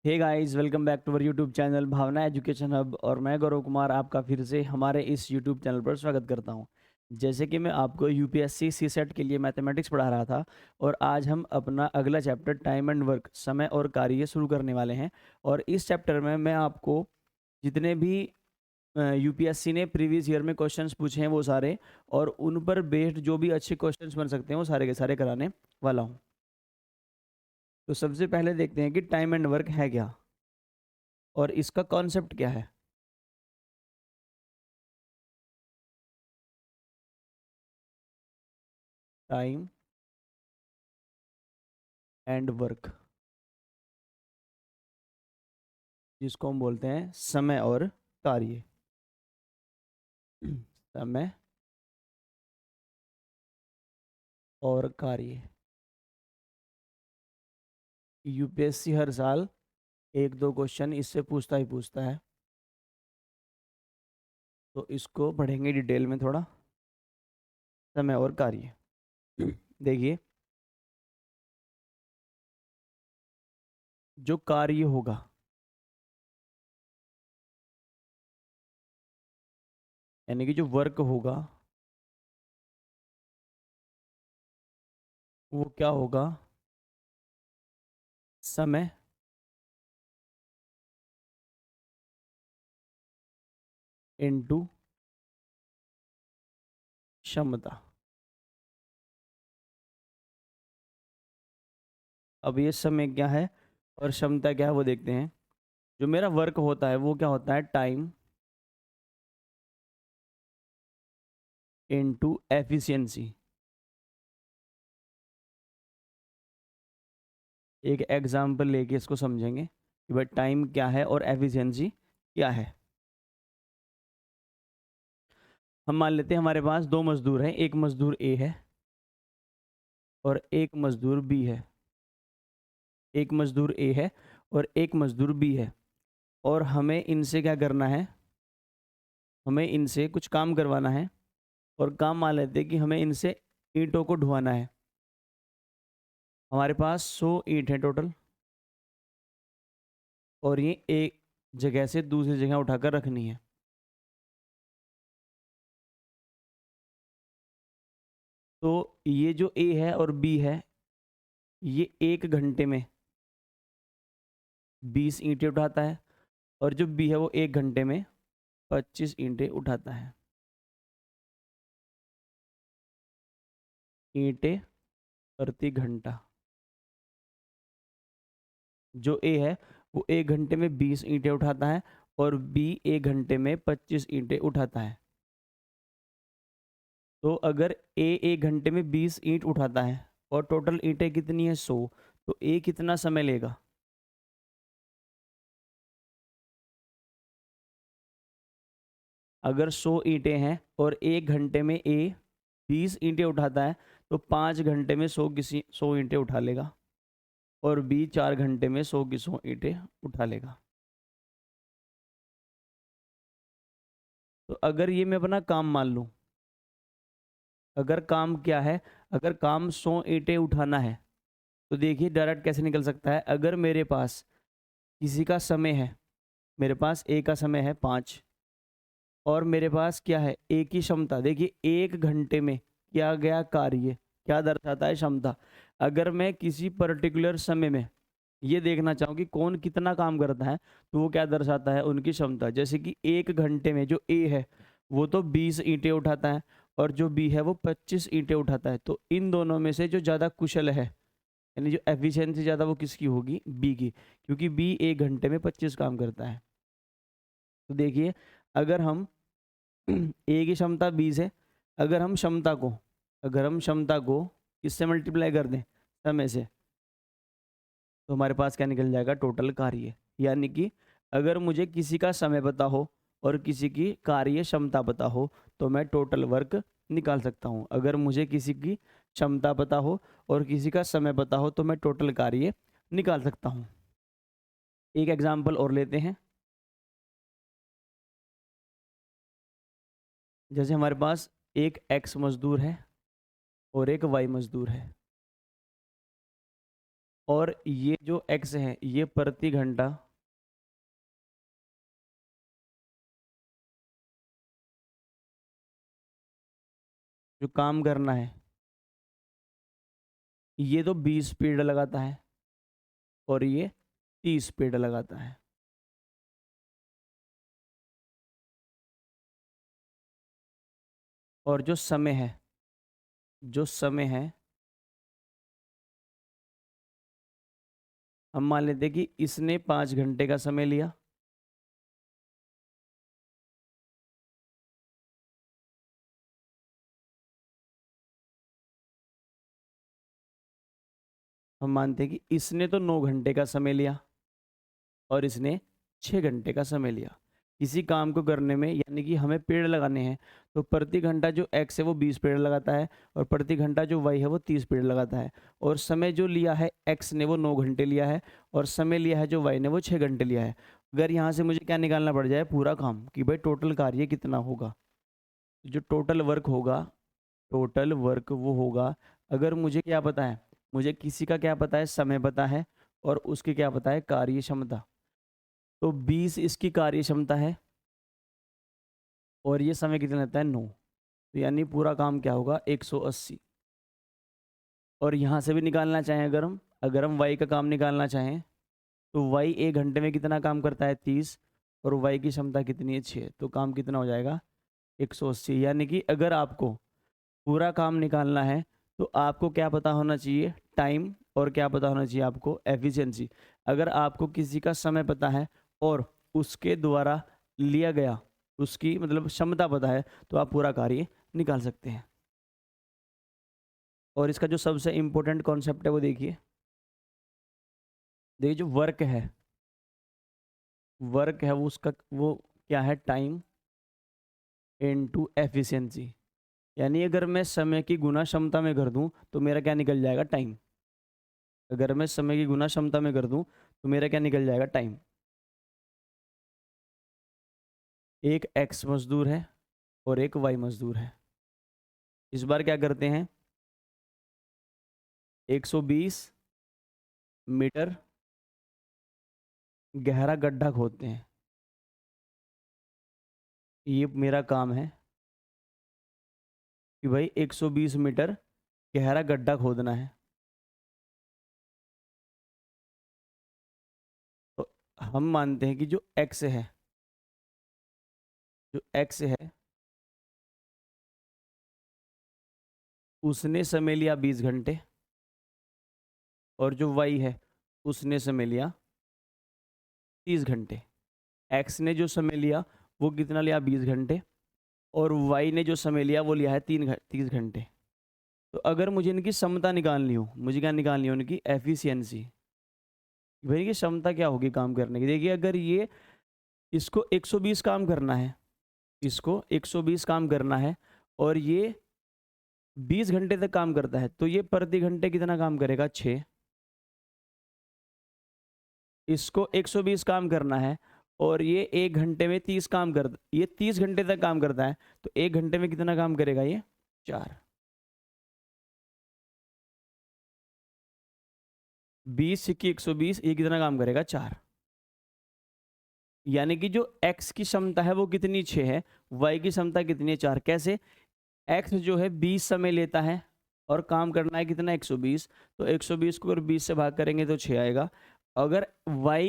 Hey guys, welcome back to our YouTube channel Bhavna education hub. और मैं गौरव कुमार आपका फिर से हमारे इस यूट्यूब चैनल पर स्वागत करता हूं। जैसे कि मैं आपको यूपीएससी सी सेट के लिए मैथमेटिक्स पढ़ा रहा था, और आज हम अपना अगला चैप्टर टाइम एंड वर्क, समय और कार्य शुरू करने वाले हैं। और इस चैप्टर में मैं आपको जितने भी यूपीएससी ने प्रीवियस ईयर में क्वेश्चंस पूछे हैं वो सारे, और उन पर बेस्ड जो भी अच्छे क्वेश्चंस बन सकते हैं वो सारे के सारे कराने वाला हूँ। तो सबसे पहले देखते हैं कि टाइम एंड वर्क है क्या और इसका कॉन्सेप्ट क्या है। टाइम एंड वर्क, जिसको हम बोलते हैं समय और कार्य। समय और कार्य, यूपीएससी हर साल एक दो क्वेश्चन इससे पूछता ही पूछता है, तो इसको पढ़ेंगे डिटेल में थोड़ा। समय और कार्य, देखिए, जो कार्य होगा, यानी कि जो वर्क होगा, वो क्या होगा? समय इनटू क्षमता। अब ये समय क्या है और क्षमता क्या है वो देखते हैं। जो मेरा वर्क होता है वो क्या होता है? Time into efficiency. एक एग्जाम्पल लेके इसको समझेंगे कि भाई टाइम क्या है और एफिशिएंसी क्या है। हम मान लेते हैं हमारे पास दो मजदूर हैं, एक मजदूर ए है और एक मजदूर बी है। एक मजदूर ए है और एक मजदूर बी है, और हमें इनसे क्या करना है? हमें इनसे कुछ काम करवाना है। और काम मान लेते हैं कि हमें इनसे ईंटों को ढुआना है। हमारे पास 100 ईंट है टोटल, और ये एक जगह से दूसरी जगह उठाकर रखनी है। तो ये जो ए है और बी है, ये 1 घंटे में 20 ईंटें उठाता है, और जो बी है वो 1 घंटे में 25 ईंटें उठाता है। ईंटें प्रति घंटा। जो ए है वो 1 घंटे में 20 ईंटें उठाता है, और बी 1 घंटे में 25 ईंटें उठाता है। तो अगर ए 1 घंटे में 20 ईंट उठाता है और टोटल ईंटें कितनी है? 100, तो ए कितना समय लेगा? अगर 100 ईंटें हैं और 1 घंटे में ए 20 ईंटें उठाता है, तो 5 घंटे में 100 ईंटें उठा लेगा, और बी 4 घंटे में 100 की 100 ईंटें उठा लेगा। तो अगर ये मैं अपना काम मान लूँ, अगर काम क्या है, अगर काम 100 ईंटें उठाना है, तो देखिए डायरेक्ट कैसे निकल सकता है। अगर मेरे पास किसी का समय है, मेरे पास ए का समय है 5, और मेरे पास क्या है? ए की क्षमता। देखिए 1 घंटे में किया गया कार्य क्या दर्शाता है? क्षमता। अगर मैं किसी पर्टिकुलर समय में ये देखना चाहूँ कि कौन कितना काम करता है, तो वो क्या दर्शाता है? उनकी क्षमता। जैसे कि 1 घंटे में जो ए है वो तो 20 ईंटें उठाता है, और जो बी है वो 25 ईंटें उठाता है। तो इन दोनों में से जो ज़्यादा कुशल है, यानी जो एफिशिएंसी ज़्यादा, वो किसकी होगी? बी की, क्योंकि बी 1 घंटे में 25 काम करता है। तो देखिए, अगर हम ए की क्षमता 20 है, अगर हम क्षमता को अगर हम क्षमता को किससे मल्टीप्लाई कर दें? समय से, तो हमारे पास क्या निकल जाएगा? टोटल कार्य। यानी कि अगर मुझे किसी का समय पता हो और किसी की कार्य क्षमता पता हो, तो मैं टोटल वर्क निकाल सकता हूँ। अगर मुझे किसी की क्षमता पता हो और किसी का समय पता हो, तो मैं टोटल कार्य निकाल सकता हूँ। एक एग्जाम्पल और लेते हैं। जैसे हमारे पास एक एक्स मजदूर है और एक वाई मजदूर है। और ये जो x है ये प्रति घंटा जो काम करना है, ये तो 20 पीरियड लगाता है और ये 30 पीरियड लगाता है। और जो समय है, जो समय है, हम मान लेते हैं कि इसने 5 घंटे का समय लिया, हम मानते हैं कि इसने तो 9 घंटे का समय लिया और इसने 6 घंटे का समय लिया। किसी काम को करने में यानी कि हमें पेड़ लगाने हैं, तो प्रति घंटा जो x है वो 20 पेड़ लगाता है और प्रति घंटा जो y है वो 30 पेड़ लगाता है। और समय जो लिया है x ने वो 9 घंटे लिया है और समय लिया है जो y ने वो 6 घंटे लिया है। अगर यहाँ से मुझे क्या निकालना पड़ जाए, पूरा काम, कि भाई टोटल कार्य कितना होगा। जो टोटल वर्क होगा, टोटल वर्क वो होगा, अगर मुझे क्या पता है, मुझे किसी का क्या पता है, समय पता है और उसकी क्या पता है, कार्य क्षमता। तो 20 इसकी कार्य क्षमता है और ये समय कितना लेता है, 9। तो यानी पूरा काम क्या होगा, 180। और यहाँ से भी निकालना चाहें अगर हम y का काम निकालना चाहें तो y 1 घंटे में कितना काम करता है, 30, और y की क्षमता कितनी है, 6। तो काम कितना हो जाएगा, 180। यानी कि अगर आपको पूरा काम निकालना है तो आपको क्या पता होना चाहिए, टाइम, और क्या पता होना चाहिए आपको, एफिशिएंसी। अगर आपको किसी का समय पता है और उसके द्वारा लिया गया उसकी मतलब क्षमता पता है तो आप पूरा कार्य निकाल सकते हैं। और इसका जो सबसे इम्पोर्टेंट कॉन्सेप्ट है वो देखिए, जो वर्क है वो उसका वो क्या है, टाइम इनटू एफिशिएंसी। यानी अगर मैं समय की गुना क्षमता में कर दूं तो मेरा क्या निकल जाएगा, टाइम। अगर मैं समय की गुना क्षमता में कर दूं तो मेरा क्या निकल जाएगा, टाइम। एक x मजदूर है और एक y मजदूर है। इस बार क्या करते हैं, 120 मीटर गहरा गड्ढा खोदते हैं। ये मेरा काम है कि भाई 120 मीटर गहरा गड्ढा खोदना है। तो हम मानते हैं कि जो x है, जो x है उसने समय लिया 20 घंटे और जो y है उसने समय लिया 30 घंटे। x ने जो समय लिया वो कितना लिया, 20 घंटे, और y ने जो समय लिया वो लिया है 30 घंटे। तो अगर मुझे इनकी क्षमता निकालनी हो, मुझे क्या निकालनी हो, इनकी एफिशिएंसी, भाई की क्षमता क्या होगी काम करने की। देखिए अगर ये इसको 120 काम करना है, इसको 120 काम करना है और ये 20 घंटे तक काम करता है तो ये प्रति घंटे कितना काम करेगा, 6। इसको 120 काम करना है और ये 1 घंटे में 30 काम कर, ये 30 घंटे तक काम करता है तो 1 घंटे में कितना काम करेगा, ये 4। 20 की 120, ये कितना काम करेगा, 4। यानी कि जो x की क्षमता है वो कितनी, 6 है, y की क्षमता कितनी है, 4। कैसे, x जो है 20 समय लेता है और काम करना है कितना, 120। तो 120 को अगर 20 से भाग करेंगे तो 6 आएगा। अगर y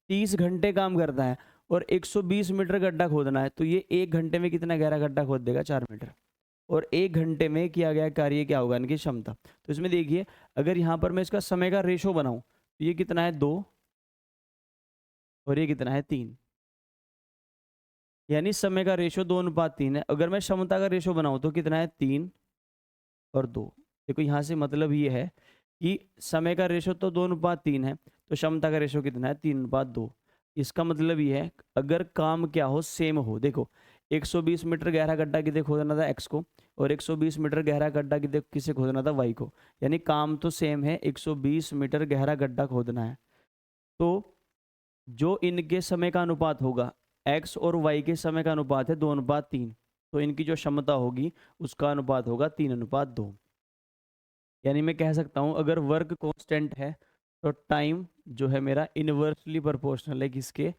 30 घंटे काम करता है और 120 मीटर गड्ढा खोदना है तो ये 1 घंटे में कितना गहरा गड्ढा खोद देगा, 4 मीटर। और 1 घंटे में किया गया कार्य क्या होगा, इनकी क्षमता। तो इसमें देखिए अगर यहाँ पर मैं इसका समय का रेशो बनाऊं तो ये कितना है, 2, और ये कितना है, 3। यानी समय का रेशो 2:3 है। अगर मैं क्षमता का रेशो बनाऊं तो कितना है, 3 और 2। देखो यहाँ से मतलब ये है कि समय का रेशो तो 2:3 है तो क्षमता का रेशो कितना है, 3:2। इसका मतलब ये है अगर काम क्या हो, सेम हो। देखो 120 मीटर गहरा गड्ढा किसे खोदना था, x को, और 120 मीटर गहरा गड्ढा किसे खोदना था, y को। यानी काम तो सेम है, 120 मीटर गहरा गड्ढा खोदना है। तो जो इनके समय का अनुपात होगा, x और y के समय का अनुपात है 2:3। तो इनकी जो क्षमता होगी उसका अनुपात होगा 3:2। यानी मैं कह सकता हूं अगर वर्क कांस्टेंट है तो टाइम जो है मेरा इनवर्सली प्रोपोर्शनल है किसके,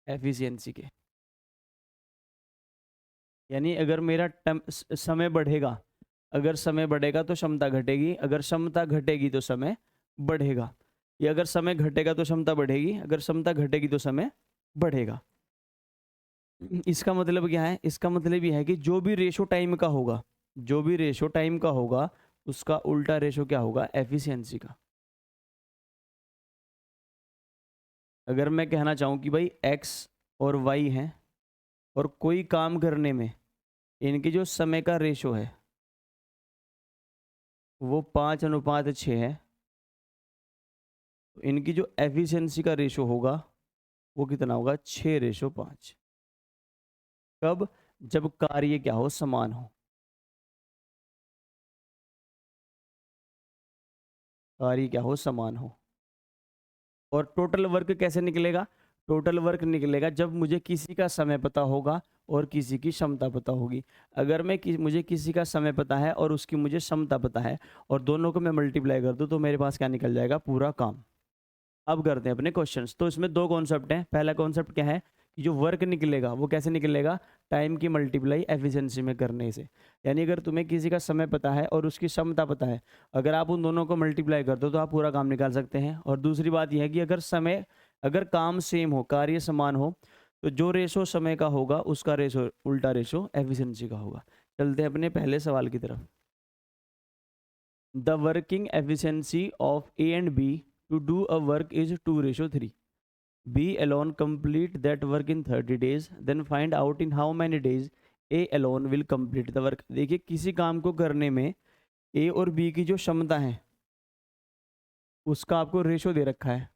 एफिशिएंसी के। यानी अगर मेरा समय बढ़ेगा, अगर समय बढ़ेगा तो क्षमता घटेगी, अगर क्षमता घटेगी तो समय बढ़ेगा, या अगर समय घटेगा तो क्षमता बढ़ेगी, अगर क्षमता घटेगी तो समय बढ़ेगा। इसका मतलब क्या है, इसका मतलब यह है कि जो भी रेशो टाइम का होगा, जो भी रेशो टाइम का होगा उसका उल्टा रेशो क्या होगा, एफिशिएंसी का। अगर मैं कहना चाहूँ कि भाई x और y हैं और कोई काम करने में इनकी जो समय का रेशो है वो 5:6 है, तो इनकी जो एफिशिएंसी का रेशो होगा वो कितना होगा, 6:5। कब, जब कार्य क्या हो, समान हो। कार्य क्या हो, समान हो। और टोटल वर्क कैसे निकलेगा, टोटल वर्क निकलेगा जब मुझे किसी का समय पता होगा और किसी की क्षमता पता होगी। अगर मुझे किसी का समय पता है और उसकी मुझे क्षमता पता है और दोनों को मैं मल्टीप्लाई कर दूं तो मेरे पास क्या निकल जाएगा, पूरा काम। अब करते हैं अपने क्वेश्चंस। तो इसमें दो कॉन्सेप्ट हैं। पहला कॉन्सेप्ट क्या है कि जो वर्क निकलेगा वो कैसे निकलेगा, टाइम की मल्टीप्लाई एफिशिएंसी में करने से। यानी अगर तुम्हें किसी का समय पता है और उसकी क्षमता पता है, अगर आप उन दोनों को मल्टीप्लाई कर दो तो आप पूरा काम निकाल सकते हैं। और दूसरी बात यह है कि अगर काम सेम हो, कार्य समान हो, तो जो रेशो समय का होगा उसका रेशो, उल्टा रेशो एफिशिएंसी का होगा। चलते हैं अपने पहले सवाल की तरफ। The working efficiency of A and B to do a work is 2:3. B alone complete that work in 30 days. Then find out in how many days A alone will complete the work. देखिए किसी काम को करने में A और B की जो क्षमता है उसका आपको रेशो दे रखा है।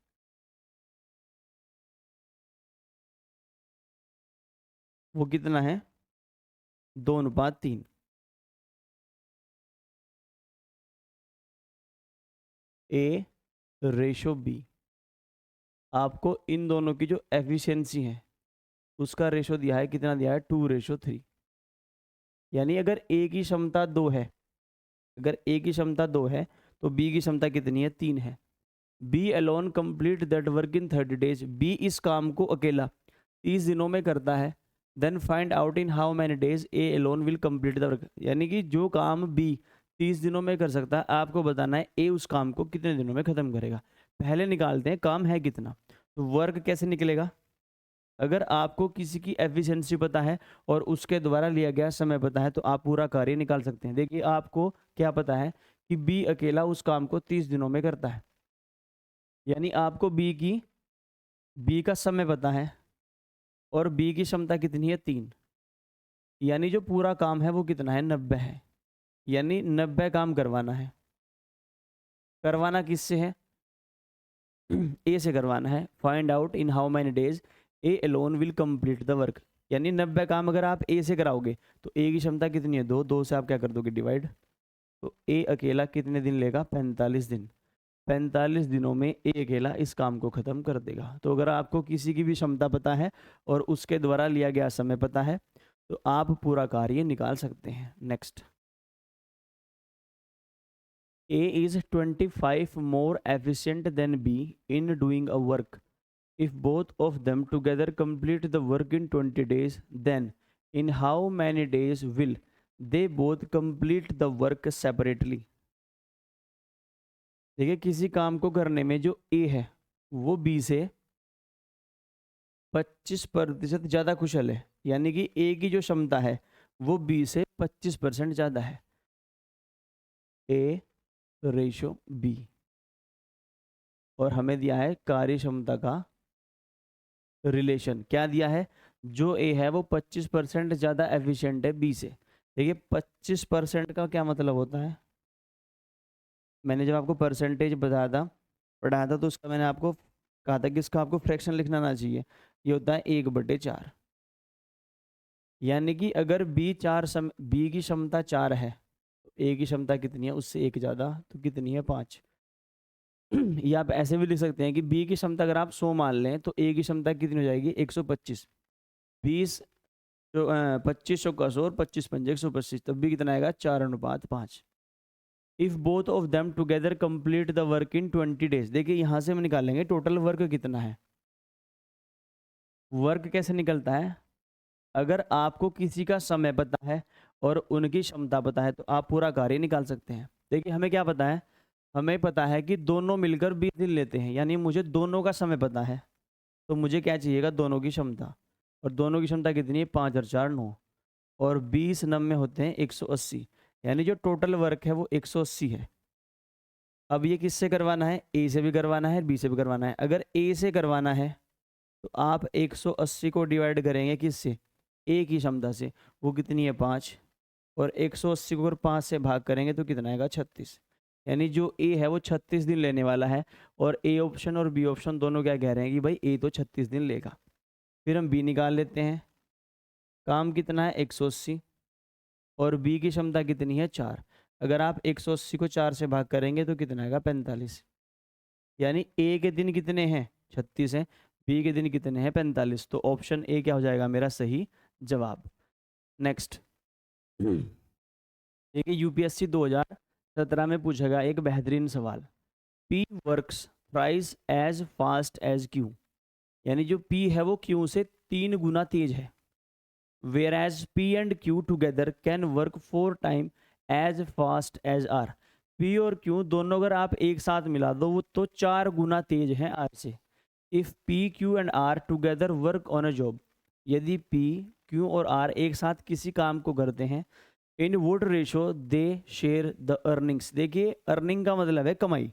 वो कितना है, 2:3। A रेशो B, आपको इन दोनों की जो एफिशिएंसी है उसका रेशो दिया है, कितना दिया है, 2:3। यानी अगर A की क्षमता 2 है, अगर A की क्षमता 2 है तो B की क्षमता कितनी है, 3 है। B alone complete that work in 30 days. B इस काम को अकेला 30 दिनों में करता है। Then find out in how many days A alone will complete the work. यानी कि जो काम बी 30 दिनों में कर सकता है, आपको बताना है ए उस काम को कितने दिनों में खत्म करेगा। पहले निकालते हैं काम है कितना। तो वर्क कैसे निकलेगा, अगर आपको किसी की एफिशिएंसी पता है और उसके द्वारा लिया गया समय पता है तो आप पूरा कार्य निकाल सकते हैं। देखिए आपको क्या पता है कि बी अकेला उस काम को 30 दिनों में करता है, यानी आपको बी का समय पता है और बी की क्षमता कितनी है, 3। यानी जो पूरा काम है वो कितना है, 90 है। यानी 90 काम करवाना है। करवाना किससे है, ए से करवाना है। Find out in how many days A alone will complete the work. यानी 90 काम अगर आप ए से कराओगे तो ए की क्षमता कितनी है, 2 से आप क्या कर दोगे, डिवाइड। तो ए अकेला कितने दिन लेगा, 45 दिन। 45 दिनों में ए अकेला इस काम को खत्म कर देगा। तो अगर आपको किसी की भी क्षमता पता है और उसके द्वारा लिया गया समय पता है तो आप पूरा कार्य निकाल सकते हैं। Next, A is 25 more efficient than B in doing a work. If both of them together complete the work in 20 days, then in how many days will they both complete the work separately? देखिए किसी काम को करने में जो ए है वो B से 25% ज़्यादा कुशल है। यानी कि ए की जो क्षमता है वो बी से 25% ज़्यादा है। ए रेशो बी, और हमें दिया है कार्य क्षमता का रिलेशन। क्या दिया है, जो ए है वो 25% ज़्यादा एफिशिएंट है बी से। देखिए 25% का क्या मतलब होता है, मैंने जब आपको परसेंटेज पढ़ाया था तो उसका मैंने आपको कहा था कि इसका आपको फ्रैक्शन लिखना ना चाहिए। ये होता है 1/4। यानी कि अगर बी की क्षमता 4 है तो ए की क्षमता कितनी है, उससे 1 ज़्यादा, तो कितनी है, 5। या आप ऐसे भी लिख सकते हैं कि बी की क्षमता अगर आप 100 मान लें तो ए की क्षमता कितनी हो जाएगी, 125। 20 तो 25 का 100 और 25 पंजे 125, तब भी कितना आएगा, 4:5। If both of them together complete the work in 20 days. देखिए यहाँ से हम निकालेंगे टोटल वर्क कितना है। वर्क कैसे निकलता है, अगर आपको किसी का समय पता है और उनकी क्षमता पता है तो आप पूरा कार्य निकाल सकते हैं। देखिए हमें क्या पता है, हमें पता है कि दोनों मिलकर 20 दिन लेते हैं, यानी मुझे दोनों का समय पता है, तो मुझे क्या चाहिएगा, दोनों की क्षमता। और दोनों की क्षमता कितनी है, 5 और 4 9, और 20 नम होते हैं 180, यानी जो टोटल वर्क है वो 180 है। अब ये किससे करवाना है, ए से भी करवाना है, बी से भी करवाना है। अगर ए से करवाना है तो आप 180 को डिवाइड करेंगे किससे, ए की क्षमता से, वो कितनी है 5, और 180 को अगर 5 से भाग करेंगे तो कितना आएगा 36, यानी जो ए है वो 36 दिन लेने वाला है। और ए ऑप्शन और बी ऑप्शन दोनों क्या कह रहे हैं कि भाई ए तो 36 दिन लेगा। फिर हम बी निकाल लेते हैं, काम कितना है 180, और बी की क्षमता कितनी है 4। अगर आप 180 को 4 से भाग करेंगे तो कितना आएगा 45, यानी ए के दिन कितने हैं 36 हैं, बी के दिन कितने हैं 45। तो ऑप्शन ए क्या हो जाएगा मेरा सही जवाब। नेक्स्ट, देखिए यूपीएससी 2017 में पूछा गया एक बेहतरीन सवाल, P works thrice as fast as Q, यानी जो पी है वो क्यू से 3 गुना तेज है। Whereas P and Q together can work 4 time as fast as R. P और क्यू दोनों अगर आप एक साथ मिला दो वो तो 4 गुना तेज है आर से। If P Q and R together work on a job, यदि पी क्यू और आर एक साथ किसी काम को करते हैं, in would ratio they share the earnings. देखिए अर्निंग का मतलब है कमाई,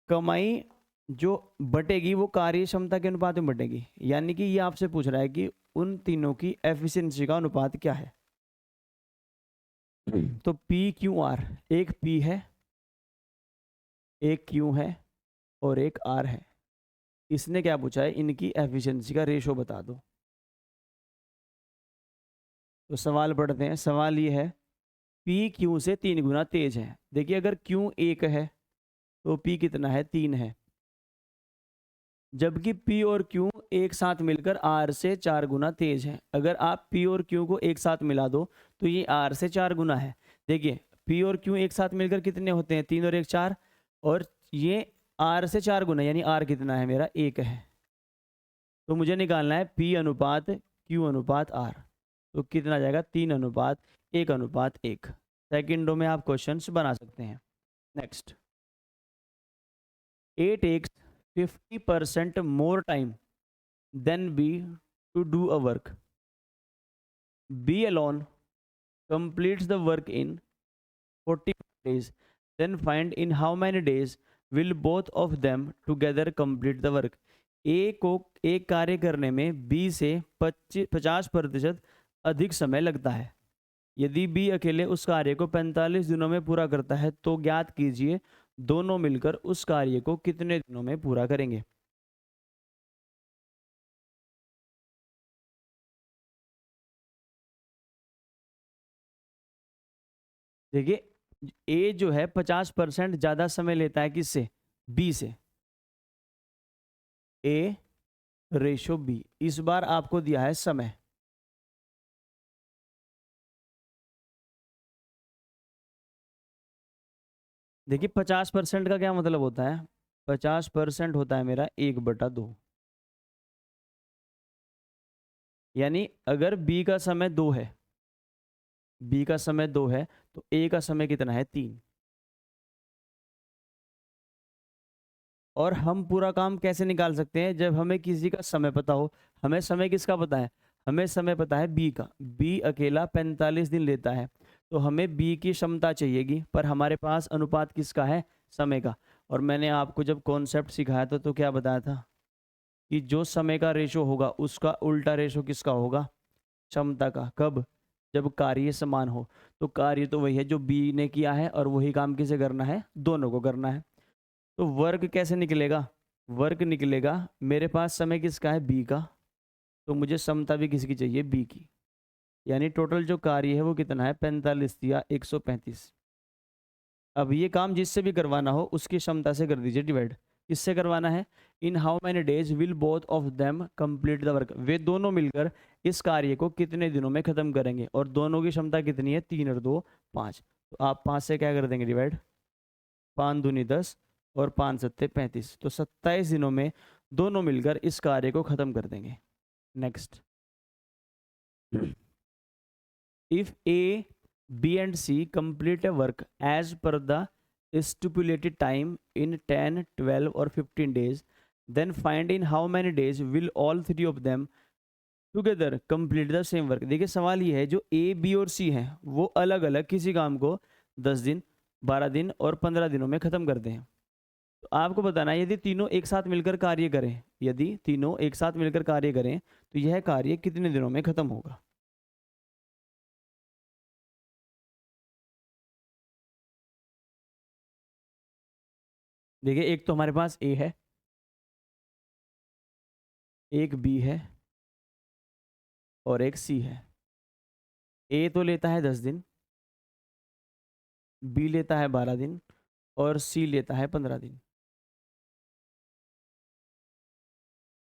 कमाई जो बटेगी वो कार्य क्षमता के अनुपात में बटेगी, यानी कि ये आपसे पूछ रहा है कि उन तीनों की एफिशिएंसी का अनुपात क्या है। तो पी क्यू आर, एक पी है, एक क्यू है और एक आर है। इसने क्या पूछा है, इनकी एफिशिएंसी का रेशो बता दो। तो सवाल पढ़ते हैं, सवाल ये है पी क्यू से 3 गुना तेज है। देखिए अगर क्यू 1 है तो पी कितना है 3 है, जबकि पी और क्यू एक साथ मिलकर आर से 4 गुना तेज है। अगर आप पी और क्यू को एक साथ मिला दो तो ये आर से 4 गुना है। देखिए पी और क्यू एक साथ मिलकर कितने होते हैं, 3 और 1 4, और ये आर से 4 गुना, यानी आर कितना है मेरा 1 है। तो मुझे निकालना है पी अनुपात क्यू अनुपात आर, तो कितना जाएगा 3 अनुपात 1 अनुपात 1। सेकेंडों में आप क्वेश्चंस बना सकते हैं। Next, A takes 50% more time than B to do a work. B alone completes the work in 45 days. Then find in how many days will both of them together complete the work. A को एक कार्य करने में B से 50% अधिक समय लगता है। यदि B अकेले उस कार्य को 45 दिनों में पूरा करता है तो ज्ञात कीजिए दोनों मिलकर उस कार्य को कितने दिनों में पूरा करेंगे। देखिए ए जो है 50% ज्यादा समय लेता है किससे, बी से। ए रेशो बी, इस बार आपको दिया है समय। देखिए 50% का क्या मतलब होता है, 50% होता है मेरा 1/2, यानी अगर बी का समय 2 है, बी का समय 2 है तो ए का समय कितना है 3। और हम पूरा काम कैसे निकाल सकते हैं, जब हमें किसी का समय पता हो। हमें समय किसका पता है, हमें समय पता है बी का, बी अकेला 45 दिन लेता है, तो हमें बी की क्षमता चाहिएगी, पर हमारे पास अनुपात किसका है, समय का। और मैंने आपको जब कॉन्सेप्ट सिखाया था तो क्या बताया था कि जो समय का रेशो होगा उसका उल्टा रेशो किसका होगा, क्षमता का। कब, जब कार्य समान हो। तो कार्य तो वही है जो बी ने किया है और वही काम किसे करना है, दोनों को करना है। तो वर्क कैसे निकलेगा, वर्क निकलेगा मेरे पास समय किसका है बी का, तो मुझे समता भी किसकी चाहिए बी की, यानी टोटल जो कार्य है वो कितना है 45 या 135। अब ये काम जिससे भी करवाना हो उसकी क्षमता से कर दीजिए डिवाइड। किससे करवाना है, in how many days will both of them complete the work, वे दोनों मिलकर इस कार्य को कितने दिनों में खत्म करेंगे। और दोनों की क्षमता कितनी है 3 और 2 5, तो आप 5 से क्या कर देंगे डिवाइड, 5 दूनी 10 और 5 सत्ते 35। तो 27 दिनों में दोनों मिलकर इस कार्य को खत्म कर देंगे। Next, if A, B and C complete a work as per the stipulated time in 10, 12 or 15 days, then find in how many days will all three of them together complete the same work। देखिए सवाल ये है, जो ए, B और सी हैं वो अलग अलग किसी काम को 10 दिन, 12 दिन और 15 दिनों में खत्म करते हैं। तो आपको बताना है यदि तीनों एक साथ मिलकर कार्य करें, यदि तीनों एक साथ मिलकर कार्य करें तो यह कार्य कितने दिनों में खत्म होगा। देखिए एक तो हमारे पास ए है, एक बी है और एक सी है। ए तो लेता है 10 दिन, बी लेता है 12 दिन और सी लेता है 15 दिन।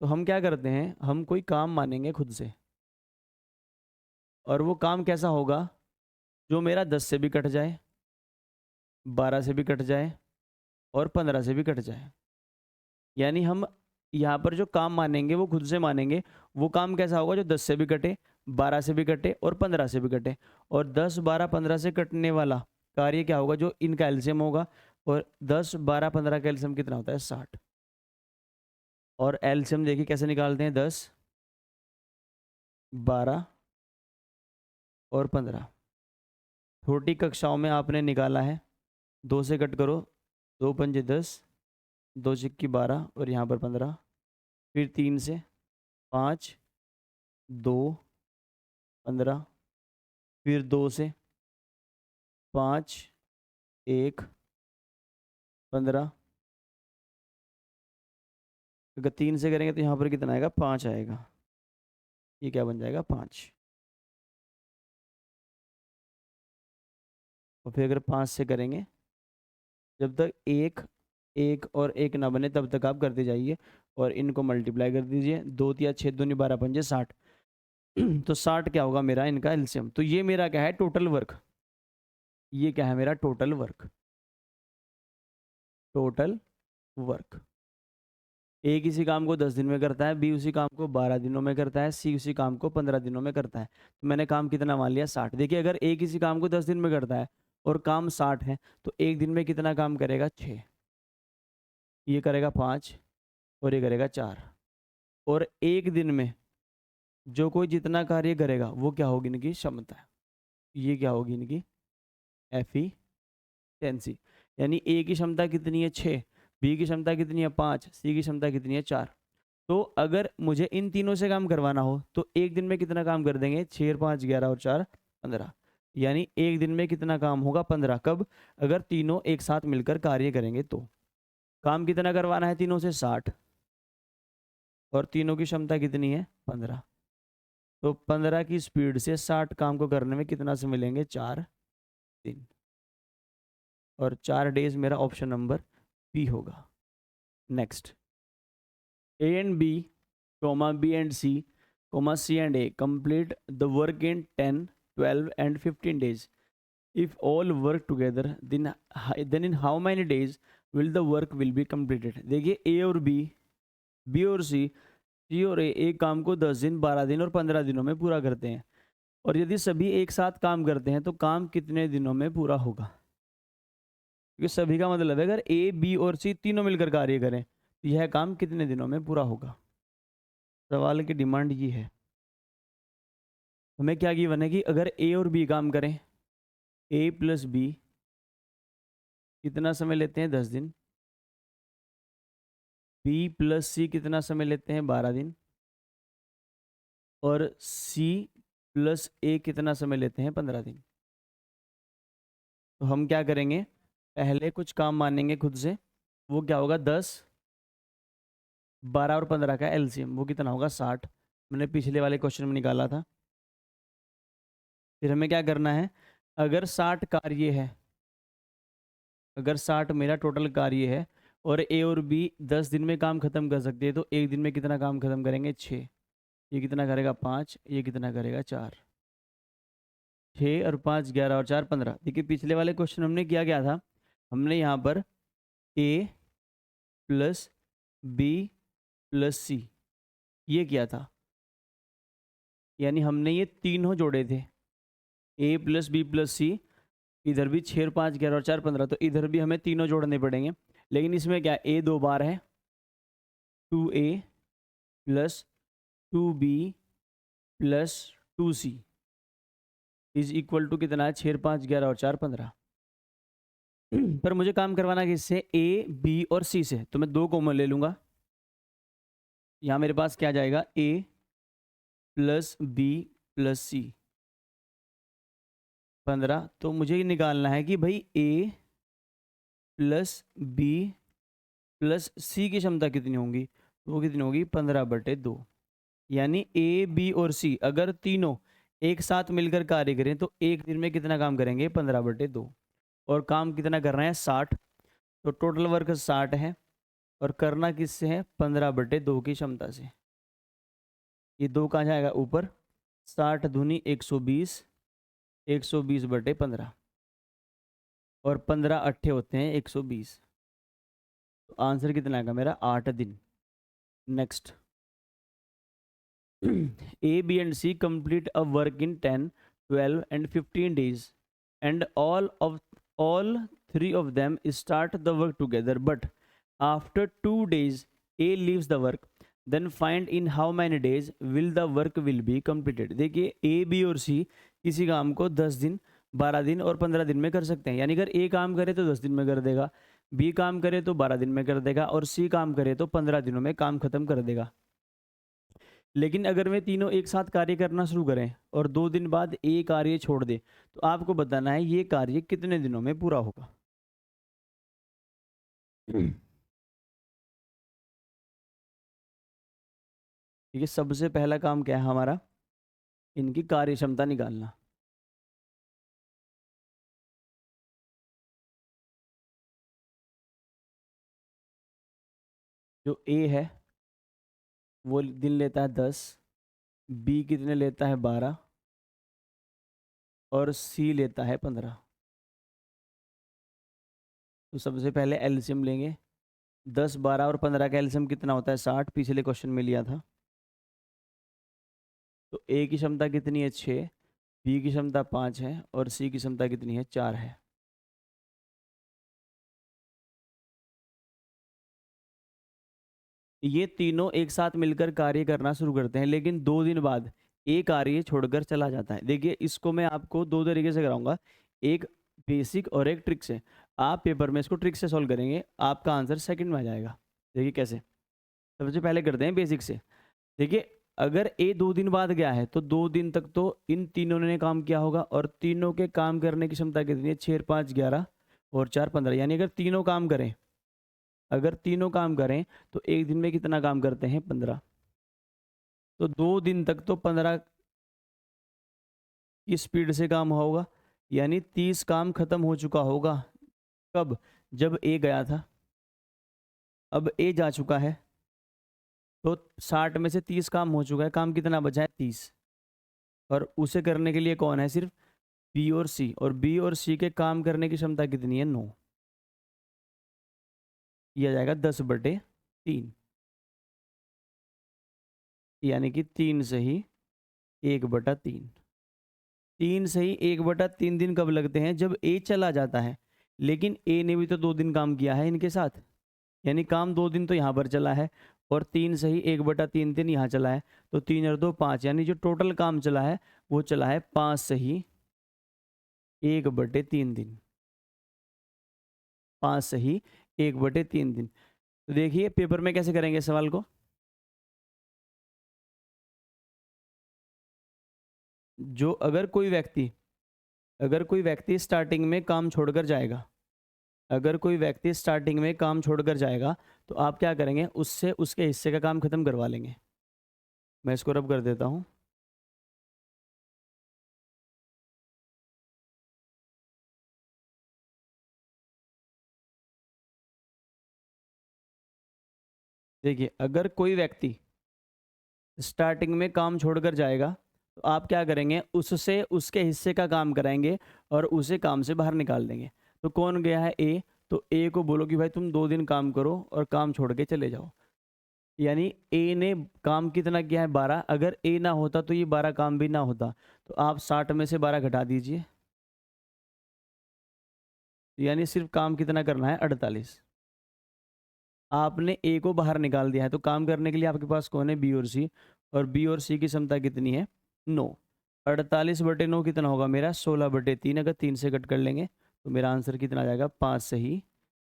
तो हम क्या करते हैं, हम कोई काम मानेंगे खुद से, और वो काम कैसा होगा, जो मेरा 10 से भी कट जाए, 12 से भी कट जाए और 15 से भी कट जाए। यानी हम यहाँ पर जो काम मानेंगे वो खुद से मानेंगे। वो काम कैसा होगा, जो 10 से भी कटे, 12 से भी कटे और 15 से भी कटे। और 10, 12, 15 से कटने वाला कार्य क्या होगा, जो इनका एलसीएम होगा। और 10, 12, 15 का एलसीएम कितना होता है, 60। और एलसीएम देखिए कैसे निकालते हैं, 10, 12 और 15। छोटी कक्षाओं में आपने निकाला है, 2 से कट करो, 2 पंजे 10, 2 सिक्की 12 और यहाँ पर 15। फिर 3 से 5, 2, 15। फिर 2 से 5, 1, 15। अगर 3 से करेंगे तो यहाँ पर कितना आएगा, 5 आएगा। ये क्या बन जाएगा, 5। और फिर अगर 5 से करेंगे, जब तक एक एक और एक ना बने तब तक आप करते जाइए और इनको मल्टीप्लाई कर दीजिए। 2 या 6 दूनी 12 पंजे 60। तो 60 क्या होगा मेरा इनका एलसीएम। तो ये मेरा क्या है, टोटल वर्क। ये क्या है मेरा टोटल वर्क। टोटल वर्क, ए किसी काम को 10 दिन में करता है, बी उसी काम को 12 दिनों में करता है, सी उसी काम को 15 दिनों में करता है। तो मैंने काम कितना मान लिया, 60। देखिए अगर ए किसी काम को 10 दिन में करता है और काम 60 है तो एक दिन में कितना काम करेगा, 6। ये करेगा 5 और ये करेगा 4। और एक दिन में जो कोई जितना कार्य करेगा वो क्या होगी इनकी क्षमता। ये क्या होगी इनकी एफिशिएंसी। यानी ए की क्षमता कितनी है, 6, बी की क्षमता कितनी है, 5, सी की क्षमता कितनी है, 4। तो अगर मुझे इन तीनों से काम करवाना हो तो एक दिन में कितना काम कर देंगे, 6 और 5 11 और 4 15। यानी एक दिन में कितना काम होगा, 15। कब, अगर तीनों एक साथ मिलकर कार्य करेंगे तो। काम कितना करवाना है तीनों से, 60। और तीनों की क्षमता कितनी है, 15। तो 15 की स्पीड से 60 काम को करने में कितना से मिलेंगे, 4 दिन। और 4 डेज मेरा ऑप्शन नंबर बी होगा। Next, A and B, comma B and C, comma C and A complete the work in 10, 12 and 15 days. If all work together, then in how many days will the work will be completed? देखिए A और B और C और A एक काम को 10 दिन, 12 दिन और 15 दिनों में पूरा करते हैं। और यदि सभी एक साथ काम करते हैं तो काम कितने दिनों में पूरा होगा। क्योंकि सभी का मतलब है अगर A, B और C तीनों मिलकर कार्य करें तो यह काम कितने दिनों में पूरा होगा। सवाल की डिमांड ये है। हमें क्या गिवन है कि अगर ए और बी काम करें, ए प्लस बी कितना समय लेते हैं, 10 दिन। बी प्लस सी कितना समय लेते हैं, 12 दिन। और सी प्लस ए कितना समय लेते हैं, 15 दिन। तो हम क्या करेंगे, पहले कुछ काम मानेंगे खुद से। वो क्या होगा, 10, 12 और 15 का एलसीएम वो कितना होगा, 60। मैंने पिछले वाले क्वेश्चन में निकाला था। फिर हमें क्या करना है, अगर 60 कार्य है, अगर 60 मेरा टोटल कार्य है और ए और बी 10 दिन में काम खत्म कर सकते हैं तो एक दिन में कितना काम खत्म करेंगे, 6। ये कितना करेगा, 5। ये कितना करेगा, 4। 6 और 5 11 और 4 15। देखिए पिछले वाले क्वेश्चन हमने किया क्या था, हमने यहाँ पर ए प्लस बी प्लस सी ये किया था, यानी हमने ये तीनों जोड़े थे, ए प्लस बी प्लस सी, इधर भी 6 और 5 11 और 4 15, तो इधर भी हमें तीनों जोड़ने पड़ेंगे। लेकिन इसमें क्या, ए 2 बार है, 2a plus 2b plus 2c is equal to कितना है, 6 5 11 और 4 15। पर मुझे काम करवाना है किससे, ए बी और सी से, तो मैं 2 कॉमन ले लूँगा। यहाँ मेरे पास क्या जाएगा, ए प्लस बी प्लस सी 15। तो मुझे ये निकालना है कि भाई ए प्लस बी प्लस सी की क्षमता कितनी होगी, तो वो कितनी होगी 15/2। यानी ए बी और सी अगर तीनों एक साथ मिलकर कार्य करें तो एक दिन में कितना काम करेंगे, 15/2। और काम कितना करना है, 60। तो टोटल वर्क 60 है और करना किससे है, 15/2 की क्षमता से। ये 2 कहाँ जाएगा, ऊपर, 60 दूनी 120, 120/15 और 15 अट्ठे होते हैं 120। तो आंसर कितना आएगा मेरा, 8 दिन। Next, A, B and C complete a work in 10, 12 and 15 days and all three of them start the work together, but after 2 days A leaves the work, then find in how many days will the work will be completed। देखिए A, B और C किसी काम को 10 दिन 12 दिन और 15 दिन में कर सकते हैं, यानी अगर A काम करे तो 10 दिन में कर देगा, B काम करे तो 12 दिन में कर देगा और C काम करे तो 15 दिनों में काम खत्म कर देगा। लेकिन अगर वे तीनों एक साथ कार्य करना शुरू करें और 2 दिन बाद ए कार्य छोड़ दे, तो आपको बताना है ये कार्य कितने दिनों में पूरा होगा। ठीक है, सबसे पहला काम क्या है हमारा, इनकी कार्य क्षमता निकालना। जो ए है वो दिन लेता है 10, बी कितने लेता है 12 और सी लेता है 15। तो सबसे पहले एलसीएम लेंगे, 10 12 और 15 का एलसीएम कितना होता है, 60, पिछले क्वेश्चन में लिया था। तो ए की क्षमता कितनी है, 6, बी की क्षमता 5 है और सी की क्षमता कितनी है, 4 है। ये तीनों एक साथ मिलकर कार्य करना शुरू करते हैं, लेकिन 2 दिन बाद एक कार्य छोड़कर चला जाता है। देखिए इसको मैं आपको 2 तरीके से कराऊंगा, एक बेसिक और एक ट्रिक से। आप पेपर में इसको ट्रिक से सॉल्व करेंगे, आपका आंसर सेकंड में आ जाएगा। देखिए कैसे, सबसे पहले करते हैं बेसिक से। देखिए अगर ए 2 दिन बाद गया है तो 2 दिन तक तो इन तीनों ने काम किया होगा और तीनों के काम करने की क्षमता कितनी है, 6 5 11 और 4 15। यानी अगर तीनों काम करें, अगर तीनों काम करें तो एक दिन में कितना काम करते हैं, 15। तो 2 दिन तक तो 15 की स्पीड से काम होगा, यानी 30 काम खत्म हो चुका होगा। कब, जब ए गया था। अब ए जा चुका है तो 60 में से 30 काम हो चुका है, काम कितना बचा है, 30। और उसे करने के लिए कौन है, सिर्फ बी और सी, और बी और सी के काम करने की क्षमता कितनी है, 9। यह आ जाएगा 10/3, यानी कि 3 से ही 1/3। 3 से ही 1/3 दिन कब लगते हैं, जब ए चला जाता है। लेकिन ए ने भी तो 2 दिन काम किया है इनके साथ, यानी काम 2 दिन तो यहाँ पर चला है और 3 से ही 1/3 दिन यहाँ चला है। तो 3 और 2 5, यानी जो टोटल काम चला है वो चला है 5 से ही 1/3 दिन। 5 से ही 1/3 दिन। तो देखिए पेपर में कैसे करेंगे सवाल को, जो अगर कोई व्यक्ति स्टार्टिंग में काम छोड़कर जाएगा, अगर कोई व्यक्ति स्टार्टिंग में काम छोड़कर जाएगा तो आप क्या करेंगे, उससे उसके हिस्से का काम खत्म करवा लेंगे। मैं इसको रब कर देता हूँ। देखिए अगर कोई व्यक्ति स्टार्टिंग में काम छोड़कर जाएगा तो आप क्या करेंगे, उससे उसके हिस्से का काम कराएंगे और उसे काम से बाहर निकाल देंगे। तो कौन गया है, ए, तो ए को बोलो कि भाई तुम 2 दिन काम करो और काम छोड़ के चले जाओ। यानी ए ने काम कितना किया है 12, अगर ए ना होता तो ये 12 काम भी ना होता। तो आप 60 में से 12 घटा दीजिए, यानी सिर्फ काम कितना करना है 48। आपने ए को बाहर निकाल दिया है, तो काम करने के लिए आपके पास कौन है, बी और सी, और बी और सी की क्षमता कितनी है 9। 48/9 कितना होगा मेरा 16/3। अगर 3 से कट कर लेंगे तो मेरा आंसर कितना आ जाएगा 5 सही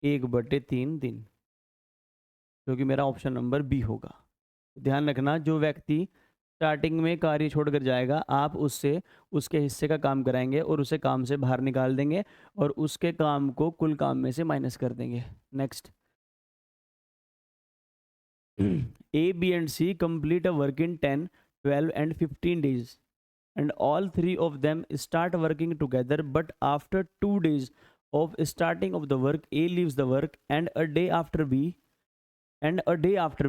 1/3 दिन, जो कि मेरा ऑप्शन नंबर बी होगा। ध्यान रखना, जो व्यक्ति स्टार्टिंग में कार्य छोड़कर जाएगा, आप उससे उसके हिस्से का काम कराएंगे और उसे काम से बाहर निकाल देंगे और उसके काम को कुल काम में से माइनस कर देंगे। Next, A, B and C complete a work in 10, 12 and 15 days, and all three of them start working together, but after 2 days of starting of the work, A leaves the work, and a day after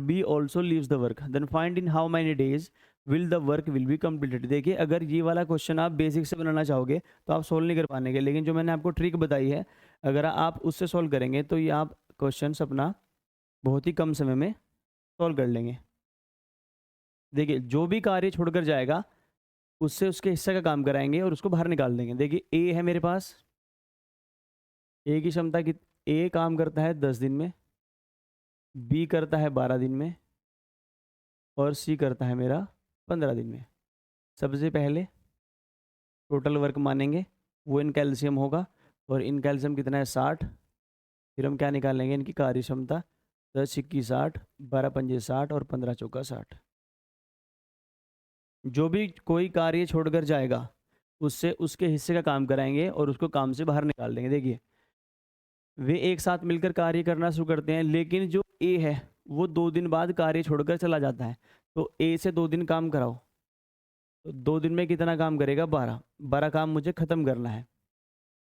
B also leaves the work. Then find in how many days will the work will be completed. देखिए, अगर ये वाला question आप basic से बनाना चाहोगे तो आप solve नहीं कर पाएंगे, लेकिन जो मैंने आपको ट्रिक बताई है, अगर आप उससे सोल्व करेंगे तो ये आप क्वेश्चन अपना बहुत ही कम समय में सॉल्व कर लेंगे। देखिए, जो भी कार्य छोड़कर जाएगा उससे उसके हिस्से का काम कराएंगे और उसको बाहर निकाल देंगे। देखिए, ए है मेरे पास, ए की क्षमता की, ए काम करता है 10 दिन में, बी करता है 12 दिन में, और सी करता है मेरा 15 दिन में। सबसे पहले टोटल वर्क मानेंगे, वो इन कैल्शियम होगा, और इन कैल्शियम कितना है 60। फिर हम क्या निकालेंगे, इनकी कार्य क्षमता 10 छिक्की 60, 12 पंजे 60 और 15 चौका 60। जो भी कोई कार्य छोड़कर जाएगा उससे उसके हिस्से का काम कराएंगे और उसको काम से बाहर निकाल देंगे। देखिए, वे एक साथ मिलकर कार्य करना शुरू करते हैं, लेकिन जो ए है वो 2 दिन बाद कार्य छोड़कर चला जाता है। तो ए से 2 दिन काम कराओ, तो 2 दिन में कितना काम करेगा 12 काम मुझे ख़त्म करना है।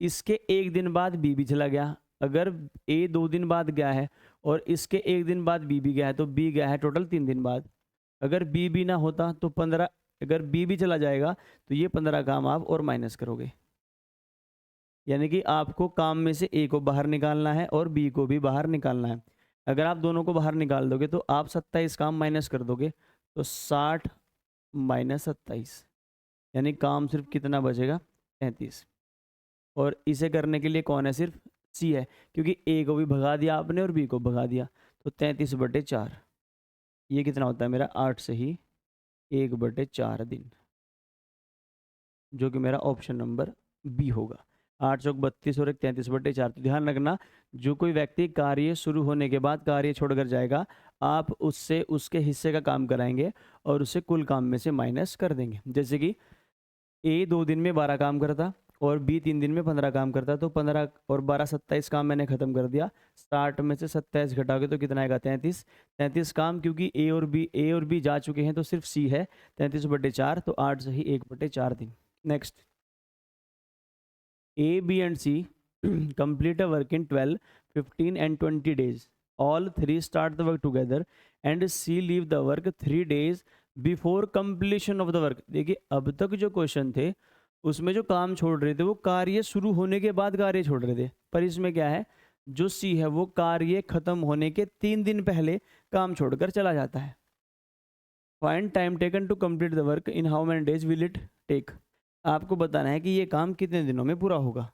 इसके 1 दिन बाद बी भी चला गया। अगर ए 2 दिन बाद गया है और इसके 1 दिन बाद बी भी गया है, तो बी गया है टोटल 3 दिन बाद। अगर बी भी ना होता तो 15, अगर बी भी चला जाएगा तो ये 15 काम आप और माइनस करोगे। यानी कि आपको काम में से ए को बाहर निकालना है और बी को भी बाहर निकालना है। अगर आप दोनों को बाहर निकाल दोगे तो आप 27 काम माइनस कर दोगे, तो 60 माइनस 27, यानी काम सिर्फ कितना बचेगा 33। और इसे करने के लिए कौन है, सिर्फ सी है, क्योंकि ए को भी भगा दिया आपने और बी को भगा दिया। तो 33/4, ये कितना होता है मेरा 8 से ही 1/4 दिन, जो कि मेरा ऑप्शन नंबर बी होगा। 8 चौक 32 और 1 33/4। तो ध्यान रखना, जो कोई व्यक्ति कार्य शुरू होने के बाद कार्य छोड़कर जाएगा, आप उससे उसके हिस्से का काम कराएंगे और उसे कुल काम में से माइनस कर देंगे। जैसे कि ए 2 दिन में 12 काम करता और बी 3 दिन में 15 काम करता, तो 15 और 12 27 काम मैंने खत्म कर दिया। 60 में से 27 घटाओगे तो कितना आएगा 33 काम, क्योंकि ए और बी जा चुके हैं तो सिर्फ सी है। 33/4, तो 8 से ही 1/4 दिन। Next, A, B and C complete a work in 12, 15 and 20 days. All three start the work together and C leave the work 3 days before completion of the work. देखिए, अब तक जो क्वेश्चन थे उसमें जो काम छोड़ रहे थे वो कार्य शुरू होने के बाद कार्य छोड़ रहे थे, पर इसमें क्या है, जो सी है वो कार्य खत्म होने के 3 दिन पहले काम छोड़कर चला जाता है। Find time taken to complete the work in how many days will it take. आपको बताना है कि ये काम कितने दिनों में पूरा होगा,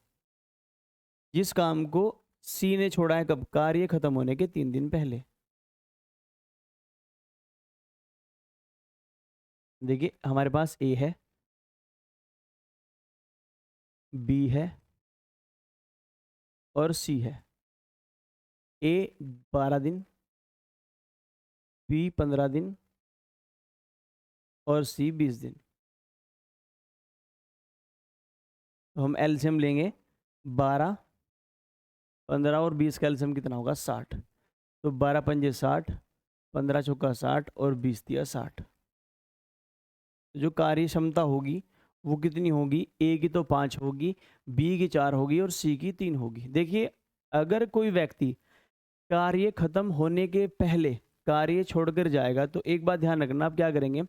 जिस काम को सी ने छोड़ा है कब, कार्य खत्म होने के 3 दिन पहले। देखिए, हमारे पास ए है, बी है और सी है। ए 12 दिन, बी 15 दिन और सी 20 दिन। तो हम एलसीएम लेंगे, 12, 15 और 20 का एलसीएम कितना होगा 60। तो 12 पंजे 60, 15 चौका 60 और 20 दिया 60। जो कार्य क्षमता होगी वो कितनी होगी, ए की तो 5 होगी, बी की 4 होगी और सी की 3 होगी। देखिए, अगर कोई व्यक्ति कार्य खत्म होने के पहले कार्य छोड़कर जाएगा तो एक बात ध्यान रखना, आप क्या करेंगे,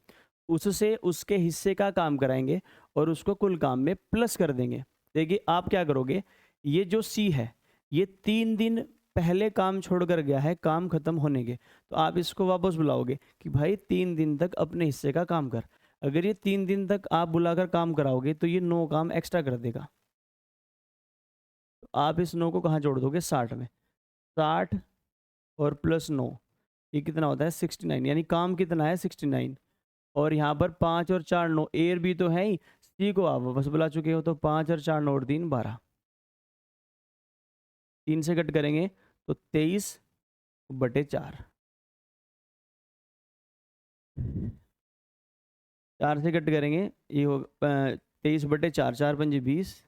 उससे उसके हिस्से का काम कराएंगे और उसको कुल काम में प्लस कर देंगे। देखिए, आप क्या करोगे, ये जो सी है ये 3 दिन पहले काम छोड़कर गया है काम खत्म होने के, तो आप इसको वापस बुलाओगे कि भाई 3 दिन तक अपने हिस्से का काम कर। अगर ये 3 दिन तक आप बुलाकर काम कराओगे तो ये 9 काम एक्स्ट्रा कर देगा। तो आप इस 9 को कहाँ जोड़ दोगे? 60 में। 60 और +9, ये कितना होता है? 69, यानी काम कितना है? 69। और यहाँ पर 5 और 4 9, ए और बी तो है ही, सी को आप वापस बुला चुके हो, तो 5 और 4 9 और 3 12। 3 से कट करेंगे तो 23/4। 4 से कट करेंगे, ये हो 23/4, 4 पंजे 20,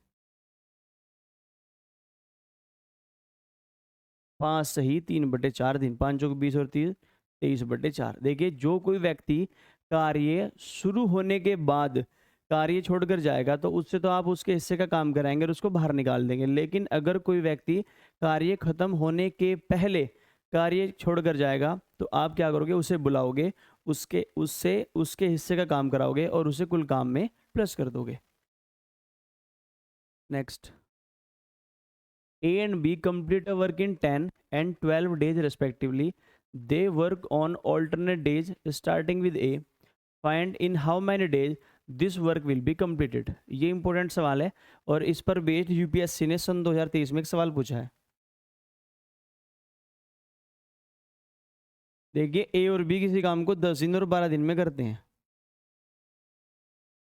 5 सही 3/4 दिन, 5 चौक 20 और 30 23/4। देखिए जो कोई व्यक्ति कार्य शुरू होने के बाद कार्य छोड़कर जाएगा तो उससे तो आप उसके हिस्से का काम कराएंगे और उसको बाहर निकाल देंगे। लेकिन अगर कोई व्यक्ति कार्य खत्म होने के पहले कार्य छोड़कर जाएगा तो आप क्या करोगे? उसे बुलाओगे, उसके हिस्से का काम कराओगे और उसे कुल काम में प्लस कर दोगे। Next, A and B complete a work in 10 and 12 days respectively. They work on alternate days starting with A. Find in how many days this work will be completed. ये इंपॉर्टेंट सवाल है और इस पर based UPSC ने सन 2023 में एक सवाल पूछा है। देखिए ए और बी किसी काम को 10 दिन और 12 दिन में करते हैं।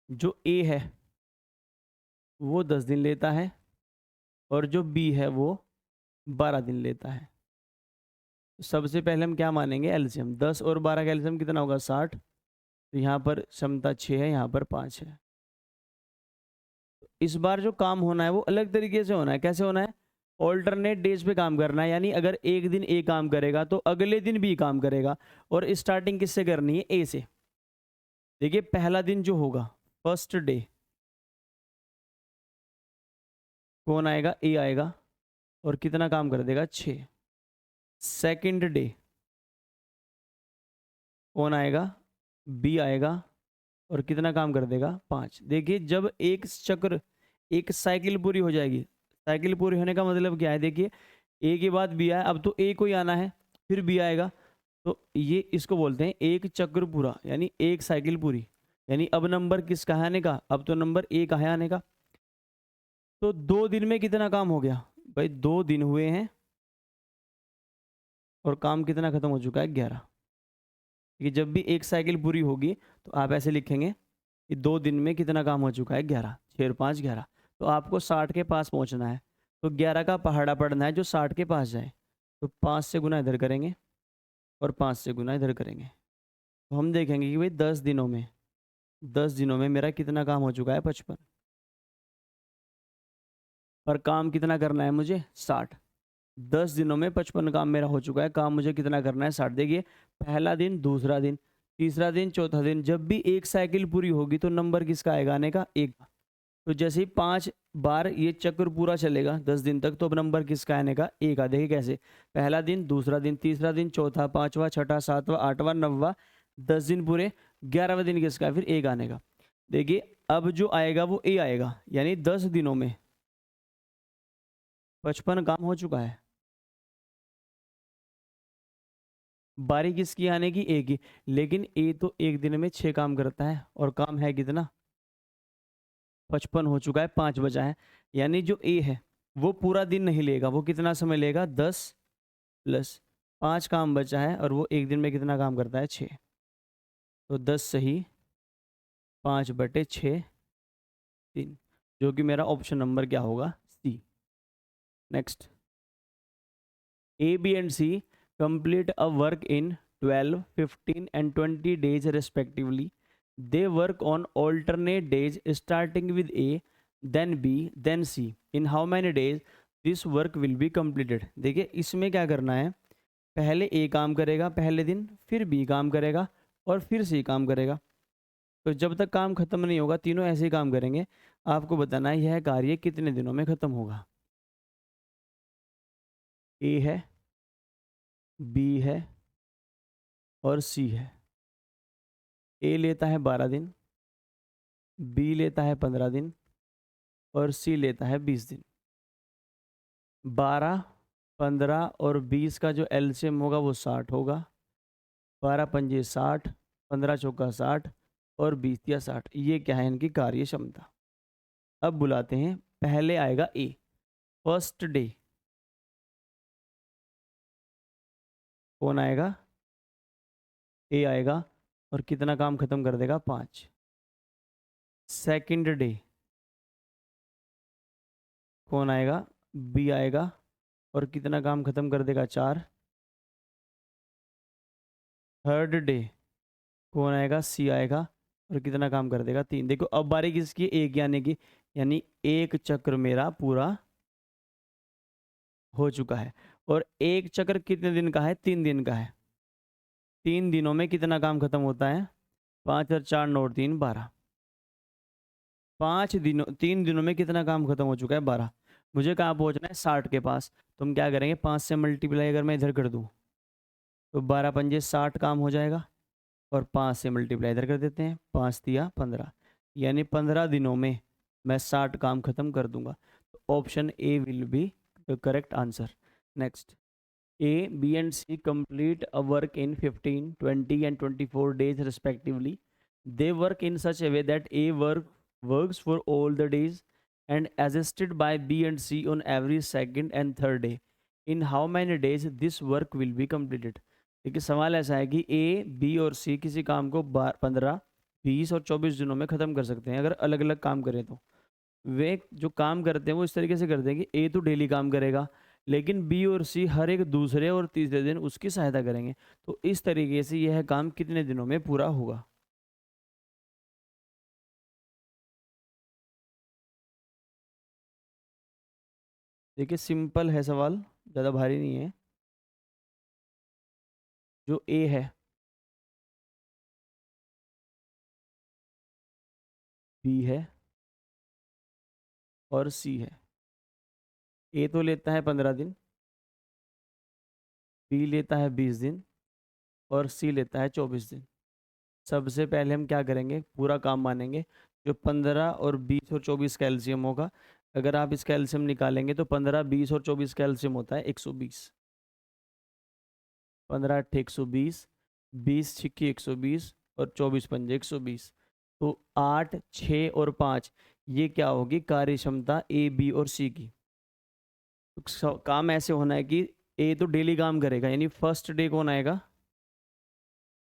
जो ए है वो 10 दिन लेता है और जो बी है वो 12 दिन लेता है। सबसे पहले हम क्या मानेंगे? एलसीएम। 10 और 12 का एलसीएम कितना होगा? 60। तो यहाँ पर क्षमता 6 है, यहाँ पर 5 है। इस बार जो काम होना है वो अलग तरीके से होना है। कैसे होना है? ऑल्टरनेट डेज पे काम करना है, यानी अगर एक दिन ए काम करेगा तो अगले दिन बी काम करेगा। और स्टार्टिंग किससे करनी है? ए से। देखिए पहला दिन जो होगा, फर्स्ट डे, कौन आएगा? ए आएगा और कितना काम कर देगा? 6। सेकंड डे कौन आएगा? बी आएगा और कितना काम कर देगा? 5। देखिए जब एक चक्र, एक साइकिल पूरी हो जाएगी, साइकिल पूरी होने का मतलब क्या है? देखिए ए के बाद बी आया, अब तो ए को ही आना है, फिर बी आएगा, तो ये इसको बोलते हैं एक चक्र पूरा, यानी एक साइकिल पूरी। यानी अब नंबर किसका है आने का? अब तो नंबर ए का है आने का। तो 2 दिन में कितना काम हो गया? भाई 2 दिन हुए हैं और काम कितना खत्म हो चुका है? 11। कि जब भी एक साइकिल पूरी होगी तो आप ऐसे लिखेंगे कि 2 दिन में कितना काम हो चुका है? 11। 6 और 5 11। तो आपको 60 के पास पहुंचना है, तो 11 का पहाड़ा पड़ना है जो 60 के पास जाए। तो 5 से गुना इधर करेंगे और 5 से गुना इधर करेंगे, तो हम देखेंगे कि भाई 10 दिनों में मेरा कितना काम हो चुका है? 55। पर काम कितना करना है मुझे? 60। 10 दिनों में 55 काम मेरा हो चुका है। काम मुझे कितना करना है? 60। देखिए पहला दिन, दूसरा दिन, तीसरा दिन, चौथा दिन, जब भी एक साइकिल पूरी होगी तो नंबर किसका आएगा आने का? एक। तो जैसे ही 5 बार ये चक्र पूरा चलेगा 10 दिन तक, तो अब नंबर किसका आने का? एक। देखिए कैसे? पहला दिन, दूसरा दिन, तीसरा दिन, चौथा, पांचवा, छठा, सातवां, आठवां, नौवां, 10 दिन पूरे, 11वां दिन किसका है? फिर एक आने का। देखिए अब जो आएगा वो ए आएगा, यानी 10 दिनों में 55 काम हो चुका है। बारी किसकी आने की? ए की। लेकिन ए तो एक दिन में 6 काम करता है और काम है कितना? 55 हो चुका है, 5 बचा है। यानी जो ए है वो पूरा दिन नहीं लेगा, वो कितना समय लेगा? 10 प्लस 5 काम बचा है और वो एक दिन में कितना काम करता है? 6। तो 10 सही, 5/6, 3, जो कि मेरा ऑप्शन नंबर क्या होगा? C. Next, A B and C complete a work in 12, 15 and 20 days respectively. They work on alternate days starting with A, then B, then C. In how many days this work will be completed? देखिए इसमें क्या करना है? पहले ए काम करेगा पहले दिन, फिर बी काम करेगा और फिर सी काम करेगा। तो जब तक काम खत्म नहीं होगा तीनों ऐसे ही काम करेंगे। आपको बताना है यह कार्य कितने दिनों में खत्म होगा। ए है, बी है और सी है। ए लेता है 12 दिन, बी लेता है 15 दिन और सी लेता है 20 दिन। 12, 15 और 20 का जो एलसीएम होगा वो 60 होगा। 12 पंजे 60, 15 चौका 60 और 20 या 60, ये क्या है इनकी कार्य क्षमता। अब बुलाते हैं, पहले आएगा ए, फर्स्ट डे। कौन आएगा? ए आएगा और कितना काम खत्म कर देगा? 5। सेकंड डे कौन आएगा? बी आएगा और कितना काम खत्म कर देगा? 4। थर्ड डे कौन आएगा? सी आएगा और कितना काम कर देगा? 3। देखो अब बारी किसकी? एक यानी की, यानी एक चक्र मेरा पूरा हो चुका है। और एक चक्र कितने दिन का है? 3 दिन का है। 3 दिनों में कितना काम खत्म होता है? 5 और 4 9 और 3 12। 3 दिनों में कितना काम खत्म हो चुका है? 12। मुझे कहाँ पहुँचना है? 60 के पास। तो हम क्या करेंगे? 5 से मल्टीप्लाई अगर मैं इधर कर दूँ तो 12 पंजे 60 काम हो जाएगा और 5 से मल्टीप्लाई इधर कर देते हैं, 5 दिया 15, यानी 15 दिनों में मैं 60 काम खत्म कर दूंगा। तो option A will be the correct answer. Next, A, B and C complete a work in 15, 20 and 24 days respectively. They work in such a way that works for all the days and assisted by B and C on every second and third day. In how many days this work will be completed? देखिए सवाल ऐसा है कि A, B और C किसी काम को 15, 20 और 24 दिनों में ख़त्म कर सकते हैं अगर अलग अलग काम करें तो। वे जो काम करते हैं वो इस तरीके से करते हैं कि ए तो डेली काम करेगा, लेकिन बी और सी हर एक दूसरे और तीसरे दिन उसकी सहायता करेंगे। तो इस तरीके से यह काम कितने दिनों में पूरा होगा? देखिए सिंपल है सवाल, ज़्यादा भारी नहीं है। जो ए है, बी है और सी है। ए तो लेता है 15 दिन, बी लेता है 20 दिन और सी लेता है 24 दिन। सबसे पहले हम क्या करेंगे? पूरा काम मानेंगे। जो 15 और 20 और 24 कैल्शियम होगा, अगर आप इस कैल्शियम निकालेंगे तो 15, 20 और 24 कैल्शियम होता है 120। 15 अट्ठे 120, 20 छिक्की 120 और 24 पंजे 120। तो 8, 6 और 5, ये क्या होगी? कार्य क्षमता ए, बी और सी की। तो काम ऐसे होना है कि ए तो डेली काम करेगा, यानी फर्स्ट डे कौन आएगा?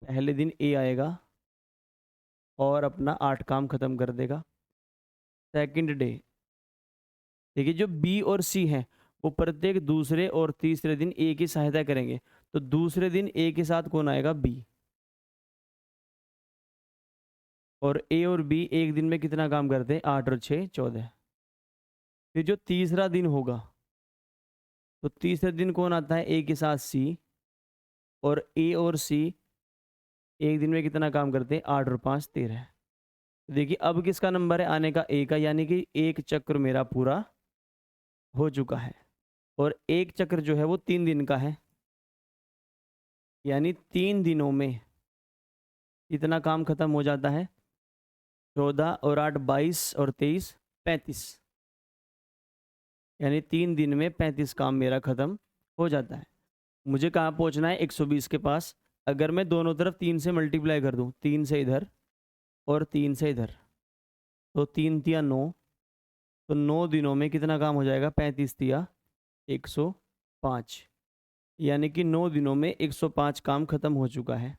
पहले दिन ए आएगा और अपना 8 काम खत्म कर देगा। सेकंड डे, देखिए जो बी और सी हैं वो प्रत्येक दूसरे और तीसरे दिन ए की सहायता करेंगे। तो दूसरे दिन ए के साथ कौन आएगा? बी। और ए और बी एक दिन में कितना काम करते हैं? 8 और 6 14। फिर जो तीसरा दिन होगा, तो तीसरे दिन कौन आता है? ए के साथ सी। और ए और सी एक दिन में कितना काम करते हैं? 8 और 5 13। तो देखिए अब किसका नंबर है आने का? ए का, यानी कि एक चक्र मेरा पूरा हो चुका है। और एक चक्र जो है वो 3 दिन का है, यानी 3 दिनों में इतना काम खत्म हो जाता है। 14 और 8 22 और 23 35, यानी 3 दिन में 35 काम मेरा खत्म हो जाता है। मुझे कहाँ पहुँचना है? 120 के पास। अगर मैं दोनों तरफ 3 से मल्टीप्लाई कर दूँ, 3 से इधर और 3 से इधर, तो 3 तिया 9, तो 9 दिनों में कितना काम हो जाएगा? 35 तिया 105, यानी कि 9 दिनों में 105 काम खत्म हो चुका है।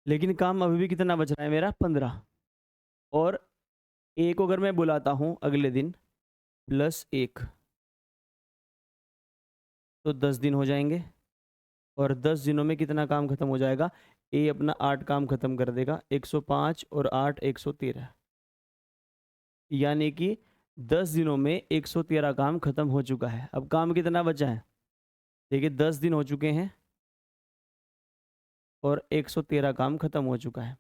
लेकिन काम अभी भी कितना बच रहा है मेरा? 15। और ए को अगर मैं बुलाता हूँ अगले दिन +1, तो 10 दिन हो जाएंगे। और 10 दिनों में कितना काम खत्म हो जाएगा? ए अपना 8 काम खत्म कर देगा। 105 और 8 113, यानी कि 10 दिनों में 113 काम खत्म हो चुका है। अब काम कितना बचा है? देखिए 10 दिन हो चुके हैं और 113 काम खत्म हो चुका है।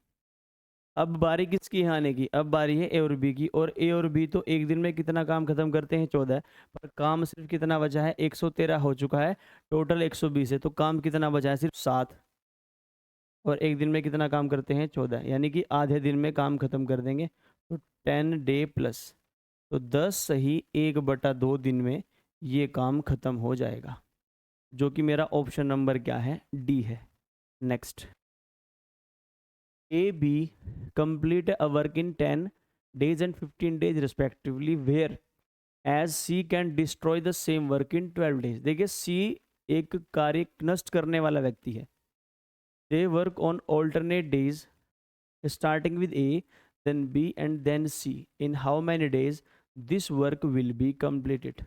अब बारी किसकी है आने की? अब बारी है ए और बी की। और ए और बी तो एक दिन में कितना काम खत्म करते हैं? 14। पर काम सिर्फ कितना बचा है? 113 हो चुका है, टोटल 120 है, तो काम कितना बचा है? सिर्फ 7। और एक दिन में कितना काम करते हैं? 14, यानी कि आधे दिन में काम खत्म कर देंगे। तो 10 डे प्लस, तो 10 सही 1/2 दिन में ये काम ख़त्म हो जाएगा, जो कि मेरा ऑप्शन नंबर क्या है, डी है। Next, A B complete a work in 10 days and 15 days respectively, where as C can destroy the same work in 12 days। देखिए C एक कार्य नष्ट करने वाला व्यक्ति है। They work on alternate days starting with A, then B and then C। In how many days this work will be completed?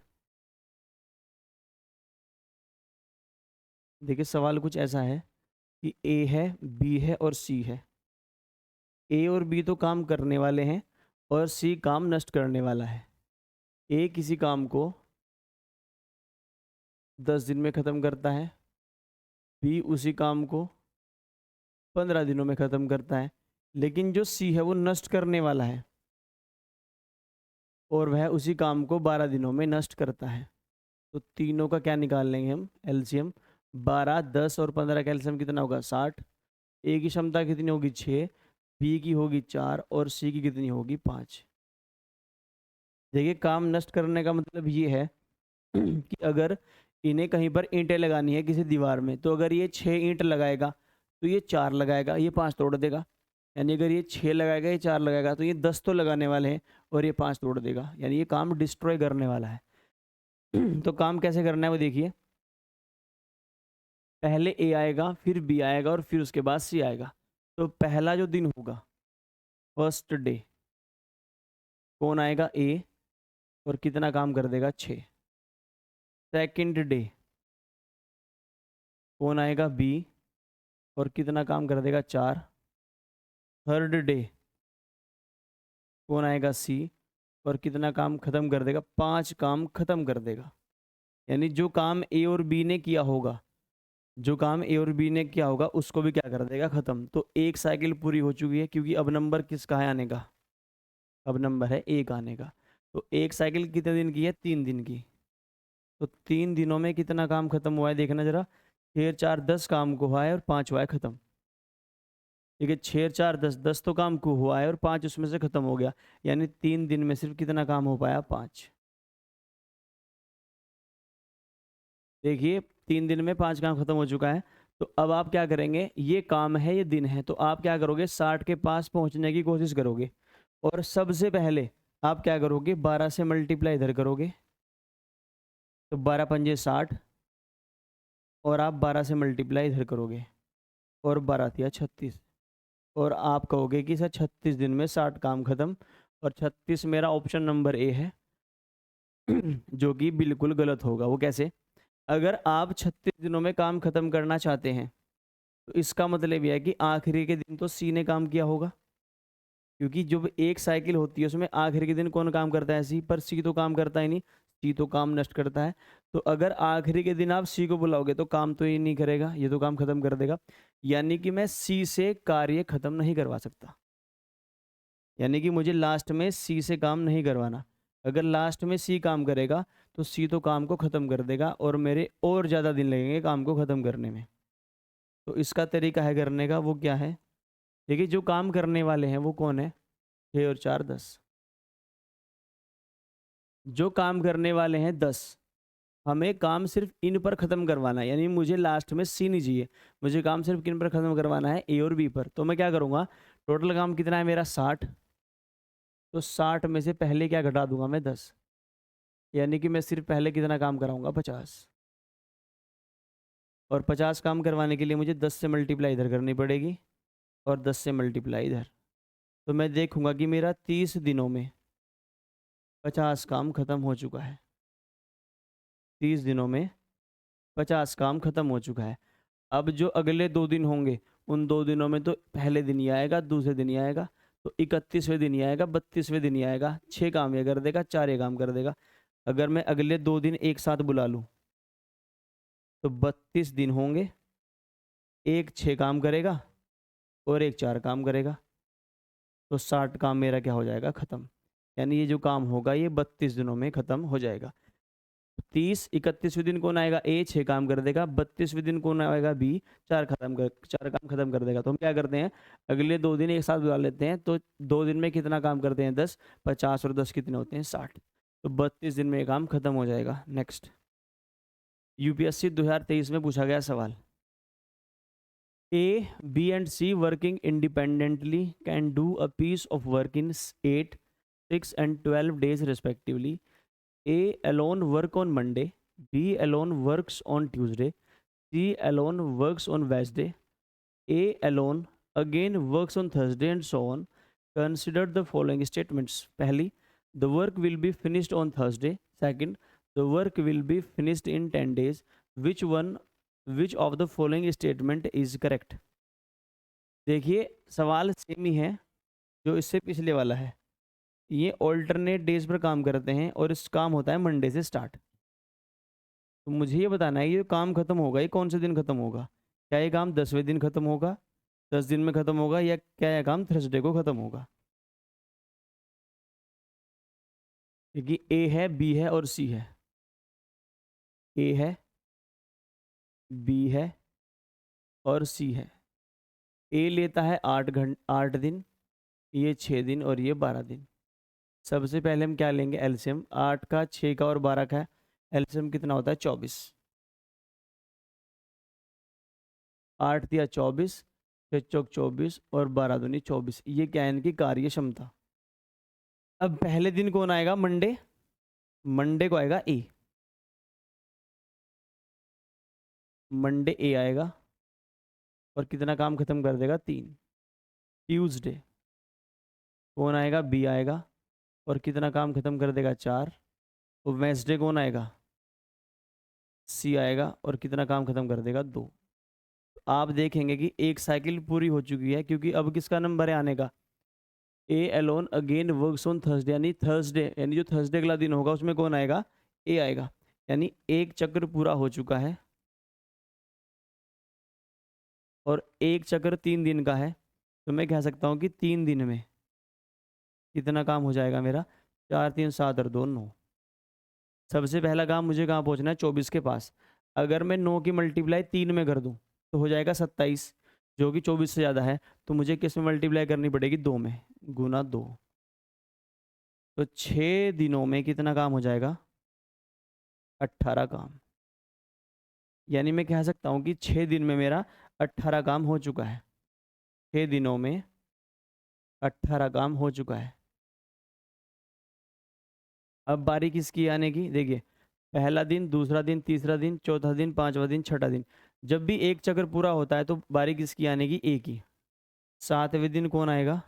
देखिए सवाल कुछ ऐसा है कि A है, B है और C है। A और B तो काम करने वाले हैं और C काम नष्ट करने वाला है। A किसी काम को 10 दिन में ख़त्म करता है, B उसी काम को 15 दिनों में ख़त्म करता है, लेकिन जो C है वो नष्ट करने वाला है और वह उसी काम को 12 दिनों में नष्ट करता है। तो तीनों का क्या निकाल लेंगे हम, एलसीएम। 12, 10 और 15 का एलसीएम कितना होगा, 60। ए की क्षमता कितनी होगी, 6, बी की होगी 4 और सी की कितनी होगी, 5। देखिए काम नष्ट करने का मतलब ये है कि अगर इन्हें कहीं पर ईंटें लगानी है किसी दीवार में, तो अगर ये 6 ईंट लगाएगा तो ये 4 लगाएगा, ये 5 तोड़ देगा। यानी अगर ये 6 लगाएगा, ये 4 लगाएगा, तो ये 10 तो लगाने वाले हैं और ये 5 तोड़ देगा, यानी ये काम डिस्ट्रॉय करने वाला है। तो काम कैसे करना है वो देखिए, पहले ए आएगा, फिर बी आएगा और फिर उसके बाद सी आएगा। तो पहला जो दिन होगा, फर्स्ट डे, कौन आएगा, ए, और कितना काम कर देगा, 6। सेकंड डे कौन आएगा, बी, और कितना काम कर देगा, 4। थर्ड डे कौन आएगा, सी, और कितना काम खत्म कर देगा, 5 काम खत्म कर देगा। यानी जो काम ए और बी ने किया होगा, जो काम ए और बी ने किया होगा उसको भी क्या कर देगा, खत्म। तो एक साइकिल पूरी हो चुकी है, क्योंकि अब नंबर किसका है आने का, अब नंबर है एक आने का। तो एक साइकिल कितने दिन की है, 3 दिन की। तो 3 दिनों में कितना काम खत्म हुआ है, देखना जरा। 6 4 10 काम को हुआ है और 5 हुआ है खत्म। ठीक है, 6 4 10, 10 तो काम को हुआ है और 5 उसमें से खत्म हो गया। यानी 3 दिन में सिर्फ कितना काम हो पाया, 5। देखिए 3 दिन में 5 काम खत्म हो चुका है। तो अब आप क्या करेंगे, ये काम है, ये दिन है, तो आप क्या करोगे, 60 के पास पहुंचने की कोशिश करोगे। और सबसे पहले आप क्या करोगे, 12 से मल्टीप्लाई इधर करोगे, तो 12 पंजे 60, और आप 12 से मल्टीप्लाई इधर करोगे, और 12 तिया 36। और आप कहोगे कि सर 36 दिन में 60 काम खत्म, और 36 मेरा ऑप्शन नंबर ए है। जो कि बिल्कुल गलत होगा। वो कैसे, अगर आप 36 दिनों में काम खत्म करना चाहते हैं, तो इसका मतलब यह है कि आखिरी के दिन तो सी ने काम किया होगा, क्योंकि जब एक साइकिल होती है उसमें आखिरी के दिन कौन काम करता है, सी। पर सी तो काम करता ही नहीं, सी तो काम नष्ट करता है। तो अगर आखिरी के दिन आप सी को बुलाओगे तो काम तो ये नहीं करेगा, ये तो काम खत्म कर देगा। यानी कि मैं सी से कार्य खत्म नहीं करवा सकता, यानी कि मुझे लास्ट में सी से काम नहीं करवाना। अगर लास्ट में सी काम करेगा तो सी तो काम को ख़त्म कर देगा और मेरे और ज़्यादा दिन लगेंगे काम को ख़त्म करने में। तो इसका तरीका है करने का, वो क्या है, देखिए जो काम करने वाले हैं वो कौन है, 6 और 4 10। जो काम करने वाले हैं 10, हमें काम सिर्फ इन पर ख़त्म करवाना है। यानी मुझे लास्ट में सी नहीं चाहिए, मुझे काम सिर्फ किन पर ख़त्म करवाना है, ए और बी पर। तो मैं क्या करूँगा, टोटल काम कितना है मेरा, 60। तो 60 में से पहले क्या घटा दूंगा मैं, 10। यानी कि मैं सिर्फ पहले कितना काम कराऊंगा, 50। और 50 काम करवाने के लिए मुझे 10 से मल्टीप्लाई इधर करनी पड़ेगी और 10 से मल्टीप्लाई इधर। तो मैं देखूंगा कि मेरा 30 दिनों में 50 काम खत्म हो चुका है। 30 दिनों में 50 काम खत्म हो चुका है। अब जो अगले 2 दिन होंगे, उन 2 दिनों में तो पहले दिन ही आएगा, दूसरे दिन ही आएगा, तो 31वें दिन ही आएगा, 32वें दिन ही आएगा। 6 काम ये कर देगा, 4 ये काम कर देगा। अगर मैं अगले 2 दिन एक साथ बुला लूँ तो 32 दिन होंगे, एक 6 काम करेगा और एक 4 काम करेगा, तो 60 काम मेरा क्या हो जाएगा, ख़त्म। यानी ये जो काम होगा ये 32 दिनों में ख़त्म हो जाएगा। 31वें दिन कौन आएगा, ए, 6 काम कर देगा। 32वें दिन कौन आएगा, बी, 4 काम खत्म कर देगा। तो हम क्या करते हैं, अगले 2 दिन एक साथ बुला लेते हैं। तो 2 दिन में कितना काम करते हैं, 10, 50 और 10 कितने होते हैं, 60। तो 32 दिन में ये काम खत्म हो जाएगा। नेक्स्ट, यूपीएससी 2023 में पूछा गया सवाल, A, B and C working independently can do a piece of work in 8, 6 and 12 days respectively. A alone work on Monday, B alone works on Tuesday, C alone works on Wednesday, A alone again works on Thursday and so on. Consider the following statements. Pehli, the work will be finished on Thursday. Second, the work will be finished in 10 days. Which of the following statement is correct? देखिए सवाल same ही है जो इससे पिछले वाला है। ये alternate days पर काम करते हैं और इस काम होता है मंडे से स्टार्ट। तो मुझे ये बताना है ये काम खत्म होगा ये कौन से दिन खत्म होगा? क्या ये काम 10वें दिन खत्म होगा, 10 दिन में खत्म होगा, या क्या यह काम थर्सडे को खत्म होगा? क्योंकि ए है, बी है और सी है। ए है, बी है और सी है। ए लेता है 8 दिन, ये 6 दिन और ये 12 दिन। सबसे पहले हम क्या लेंगे? एलसीएम। 8 का, 6 का और 12 का एलसीएम कितना होता है? 24। 8 दिया 24, 6 चौक 24 और 12 दूनी 24। ये क्या है? इनकी कार्य क्षमता। अब पहले दिन कौन आएगा? मंडे। मंडे को आएगा ए। मंडे ए आएगा और कितना काम खत्म कर देगा? 3। ट्यूसडे कौन आएगा? बी आएगा और कितना काम खत्म कर देगा? 4। और वेंसडे कौन आएगा? सी आएगा और कितना काम खत्म कर देगा? 2। आप देखेंगे कि एक साइकिल पूरी हो चुकी है, क्योंकि अब किसका नंबर है आने का? A alone again works on Thursday, यानी थर्सडे, यानी जो थर्सडे अगला दिन होगा उसमें कौन आएगा? ए आएगा। यानी एक चक्र पूरा हो चुका है और एक चक्र 3 दिन का है। तो मैं कह सकता हूँ कि 3 दिन में कितना काम हो जाएगा मेरा? 4, 3, 7 और 2, 9। सबसे पहला काम मुझे कहाँ पहुँचना है? 24 के पास। अगर मैं 9 की मल्टीप्लाई 3 में कर दूँ तो हो जाएगा 27, जो कि 24 से ज़्यादा है। तो मुझे किस में मल्टीप्लाई करनी पड़ेगी? 2 में, गुना 2। तो 6 दिनों में कितना काम हो जाएगा? 18 काम। यानी मैं कह सकता हूँ कि 6 दिन में मेरा 18 काम हो चुका है। 6 दिनों में 18 काम हो चुका है। अब बारी किसकी आने की? देखिए, पहला दिन, दूसरा दिन, तीसरा दिन, चौथा दिन, पांचवा दिन, छठा दिन। जब भी एक चक्कर पूरा होता है तो बारी किसकी आने की? ए की। 7वें दिन कौन आएगा?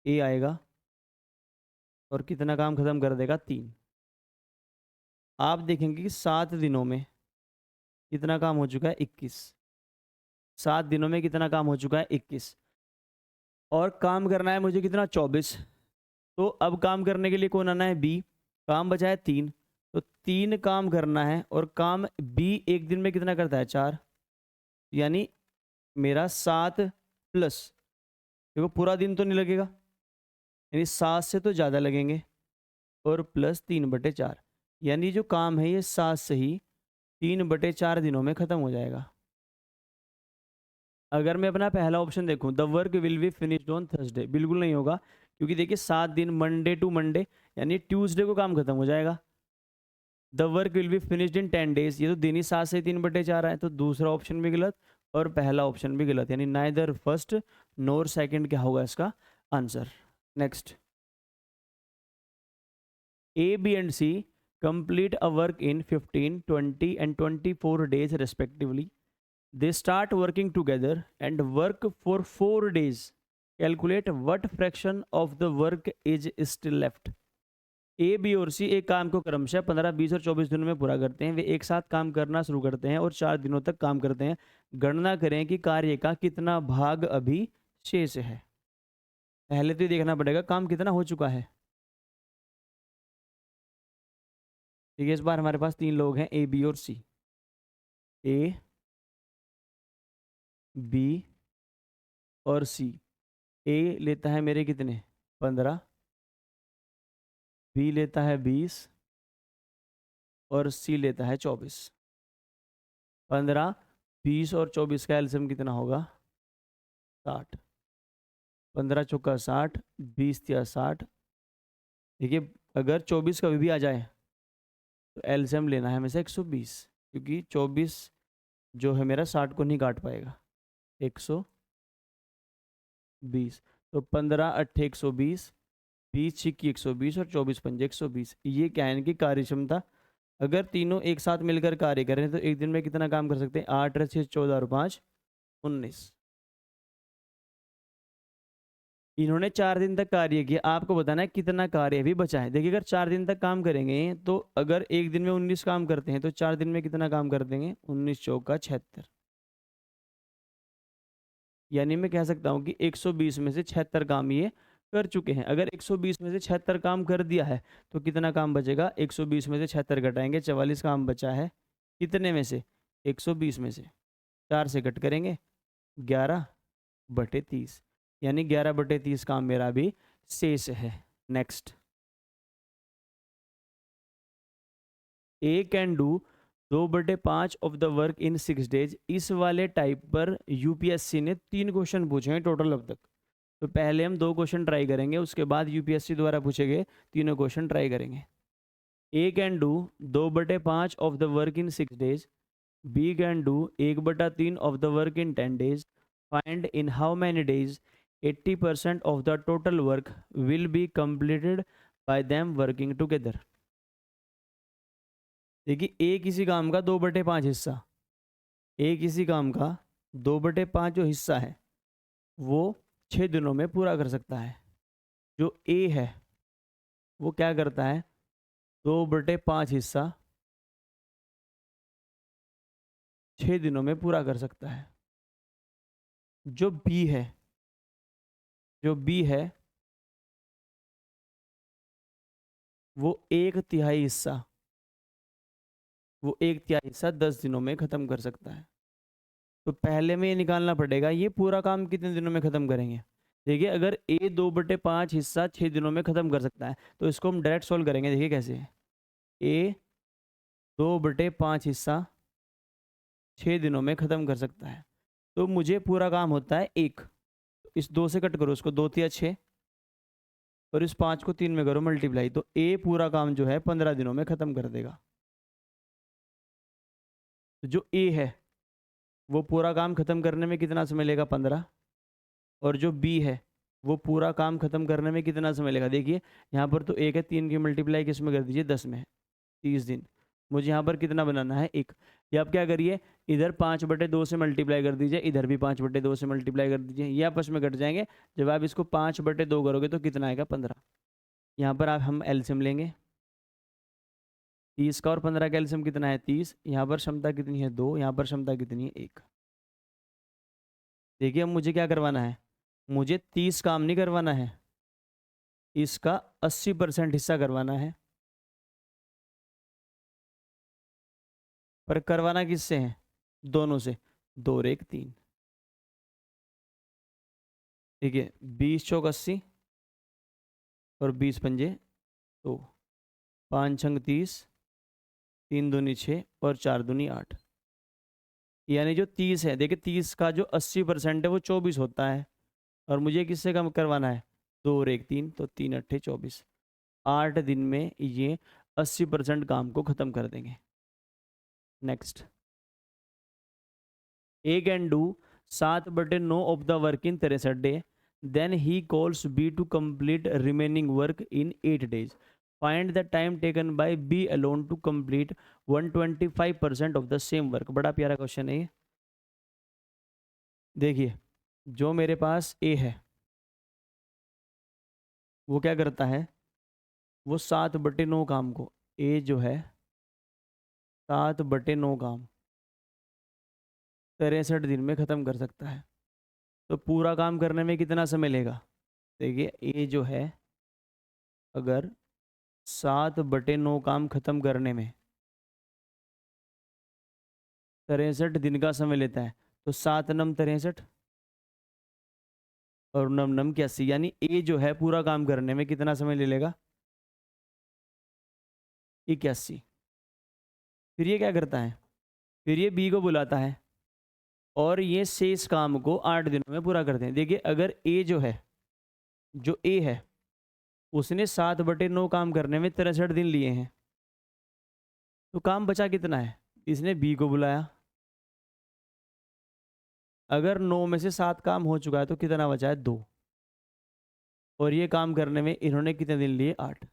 ए आएगा और कितना काम खत्म कर देगा? 3। आप देखेंगे कि 7 दिनों में कितना काम हो चुका है? 21। 7 दिनों में कितना काम हो चुका है? 21। और काम करना है मुझे कितना? 24। तो अब काम करने के लिए कौन आना है? बी। काम बचा है 3, तो 3 काम करना है और काम बी एक दिन में कितना करता है? 4। यानी मेरा 7 प्लस, देखो पूरा दिन तो नहीं लगेगा, यानी 7 से तो ज़्यादा लगेंगे, और प्लस 3/4। यानी जो काम है ये 7 से ही 3/4 दिनों में ख़त्म हो जाएगा। अगर मैं अपना पहला ऑप्शन देखूं, the work will be finished on Thursday, बिल्कुल नहीं होगा, क्योंकि देखिए 7 दिन, मंडे टू मंडे, यानी ट्यूसडे को काम खत्म हो जाएगा। The work will be finished in 10 days, ये तो दिन ही 7 से 3/4 है, तो दूसरा ऑप्शन भी गलत और पहला ऑप्शन भी गलत, यानी नाइदर फर्स्ट नोर सेकंड क्या होगा इसका answer. Next, A, B and C complete a work in 15, 20 and 24 days respectively. They start working together and work for 4 days. Calculate what fraction of the work is still left. A, B और C एक काम को क्रमशः 15, 20 और 24 दिनों में पूरा करते हैं। वे एक साथ काम करना शुरू करते हैं और 4 दिनों तक काम करते हैं। गणना करें कि कार्य का कितना भाग अभी शेष है। पहले तो ये देखना पड़ेगा काम कितना हो चुका है। ठीक है, इस बार हमारे पास 3 लोग हैं, ए, बी और सी। ए, बी और सी। ए लेता है मेरे कितने? 15, बी लेता है 20 और सी लेता है 24। 15, 20 और 24 का एलसीएम कितना होगा? 60। 15 चौका 60, 20 या 60। देखिए अगर 24 कभी भी आ जाए तो एलसीएम लेना है हमेशा 120, क्योंकि 24 जो है मेरा 60 को नहीं काट पाएगा। 120, तो 15 अट्ठे 120, 20 छिक्की 120 और 24 पंजे 120। ये क्या है, इनकी कार्य क्षमता। अगर तीनों एक साथ मिलकर कार्य करें तो एक दिन में कितना काम कर सकते हैं? 8 6 14 और 5 19। इन्होंने 4 दिन तक कार्य किया, आपको बताना है कितना कार्य भी बचा है। देखिए अगर 4 दिन तक काम करेंगे तो अगर एक दिन में 19 काम करते हैं तो 4 दिन में कितना काम कर देंगे? 19 चौका 76। यानी मैं कह सकता हूँ कि 120 में से 76 काम ये कर चुके हैं। अगर 120 में से 76 काम कर दिया है तो कितना काम बचेगा? 120 में से 76 घटाएंगे, 44 काम बचा है। कितने में से? 120 में से 4 से कट करेंगे, 11/30, यानी 11/30 काम मेरा भी शेष है। Next, A can do 2/5 of the work in 6 days. इस वाले टाइप पर यूपीएससी ने 3 क्वेश्चन पूछे हैं टोटल अब तक। तो पहले हम 2 क्वेश्चन ट्राई करेंगे, उसके बाद यूपीएससी द्वारा पूछे गए तीनों क्वेश्चन ट्राई करेंगे। A can do 2/5 of the work in 6 days. B can do 1/3 of the work in 10 days. Find in how many days 80% of the total work will be completed by them working together. देखिए A किसी काम का 2/5 हिस्सा, ए किसी काम का 2/5 जो हिस्सा है वो 6 दिनों में पूरा कर सकता है। जो ए है वो क्या करता है? 2/5 हिस्सा 6 दिनों में पूरा कर सकता है। जो बी है, जो बी है वो 1/3 हिस्सा, वो 1/3 हिस्सा 10 दिनों में ख़त्म कर सकता है। तो पहले में ये निकालना पड़ेगा ये पूरा काम कितने दिनों में ख़त्म करेंगे। देखिए अगर ए 2/5 हिस्सा 6 दिनों में ख़त्म कर सकता है तो इसको हम डायरेक्ट सोल्व करेंगे। देखिए कैसे, ए 2/5 हिस्सा 6 दिनों में ख़त्म कर सकता है, तो मुझे पूरा काम होता है 1। इस 2 से कट करो, उसको 2 तिया 6 और इस 5 को 3 में करो मल्टीप्लाई, तो ए पूरा काम जो है 15 दिनों में ख़त्म कर देगा। तो जो ए है वो पूरा काम ख़त्म करने में कितना समय लेगा? 15। और जो बी है वो पूरा काम ख़त्म करने में कितना समय लेगा? देखिए यहाँ पर तो 1 है, 3 की मल्टीप्लाई किस में कर दीजिए? 10 में, 30 दिन। मुझे यहाँ पर कितना बनाना है? 1। या आप क्या करिए, इधर 5/2 से मल्टीप्लाई कर दीजिए, इधर भी 5/2 से मल्टीप्लाई कर दीजिए, ये आपस में कट जाएंगे। जब आप इसको 5/2 करोगे तो कितना आएगा? 15। यहाँ पर आप हम एलसीएम लेंगे, 30 का और 15 का एलसीएम कितना है? 30। यहाँ पर क्षमता कितनी है? 2। यहाँ पर क्षमता कितनी है? 1। देखिए अब मुझे क्या करवाना है, मुझे 30 काम नहीं करवाना है, इसका 80% हिस्सा करवाना है। पर करवाना किससे है? दोनों से। 2 और 1 3। ठीक है, 20 चौक 80 और 20 पंजे 2, 5 छंग 30, 3 दूनी 6 और 4 दूनी 8। यानी जो 30 है, देखिए 30 का जो 80% है वो 24 होता है, और मुझे किससे कम करवाना है? 2 और 1 3, तो 3 अट्ठे 24। 8 दिन में ये 80% काम को ख़त्म कर देंगे। Next, A can do 7/9 of the work in 63 day, then he calls B to complete remaining work in 8 days. Find the time taken by B alone to complete 125% of the same work. बड़ा प्यारा question है ये। देखिए जो मेरे पास ए है वो क्या करता है? वो 7/9 काम को, ए जो है 7/9 काम 63 दिन में ख़त्म कर सकता है। तो पूरा काम करने में कितना समय लेगा? देखिए ए जो है अगर 7/9 काम ख़त्म करने में 63 दिन का समय लेता है, तो 7 नम 63 और नम नम 81, यानी ए जो है पूरा काम करने में कितना समय ले लेगा? 81। फिर ये क्या करता है? फिर ये बी को बुलाता है और ये शेष काम को 8 दिनों में पूरा करते हैं। देखिए अगर ए जो है, जो ए है उसने 7/9 काम करने में 63 दिन लिए हैं, तो काम बचा कितना है? इसने बी को बुलाया, अगर 9 में से 7 काम हो चुका है तो कितना बचा है? 2। और ये काम करने में इन्होंने कितने दिन लिए? 8।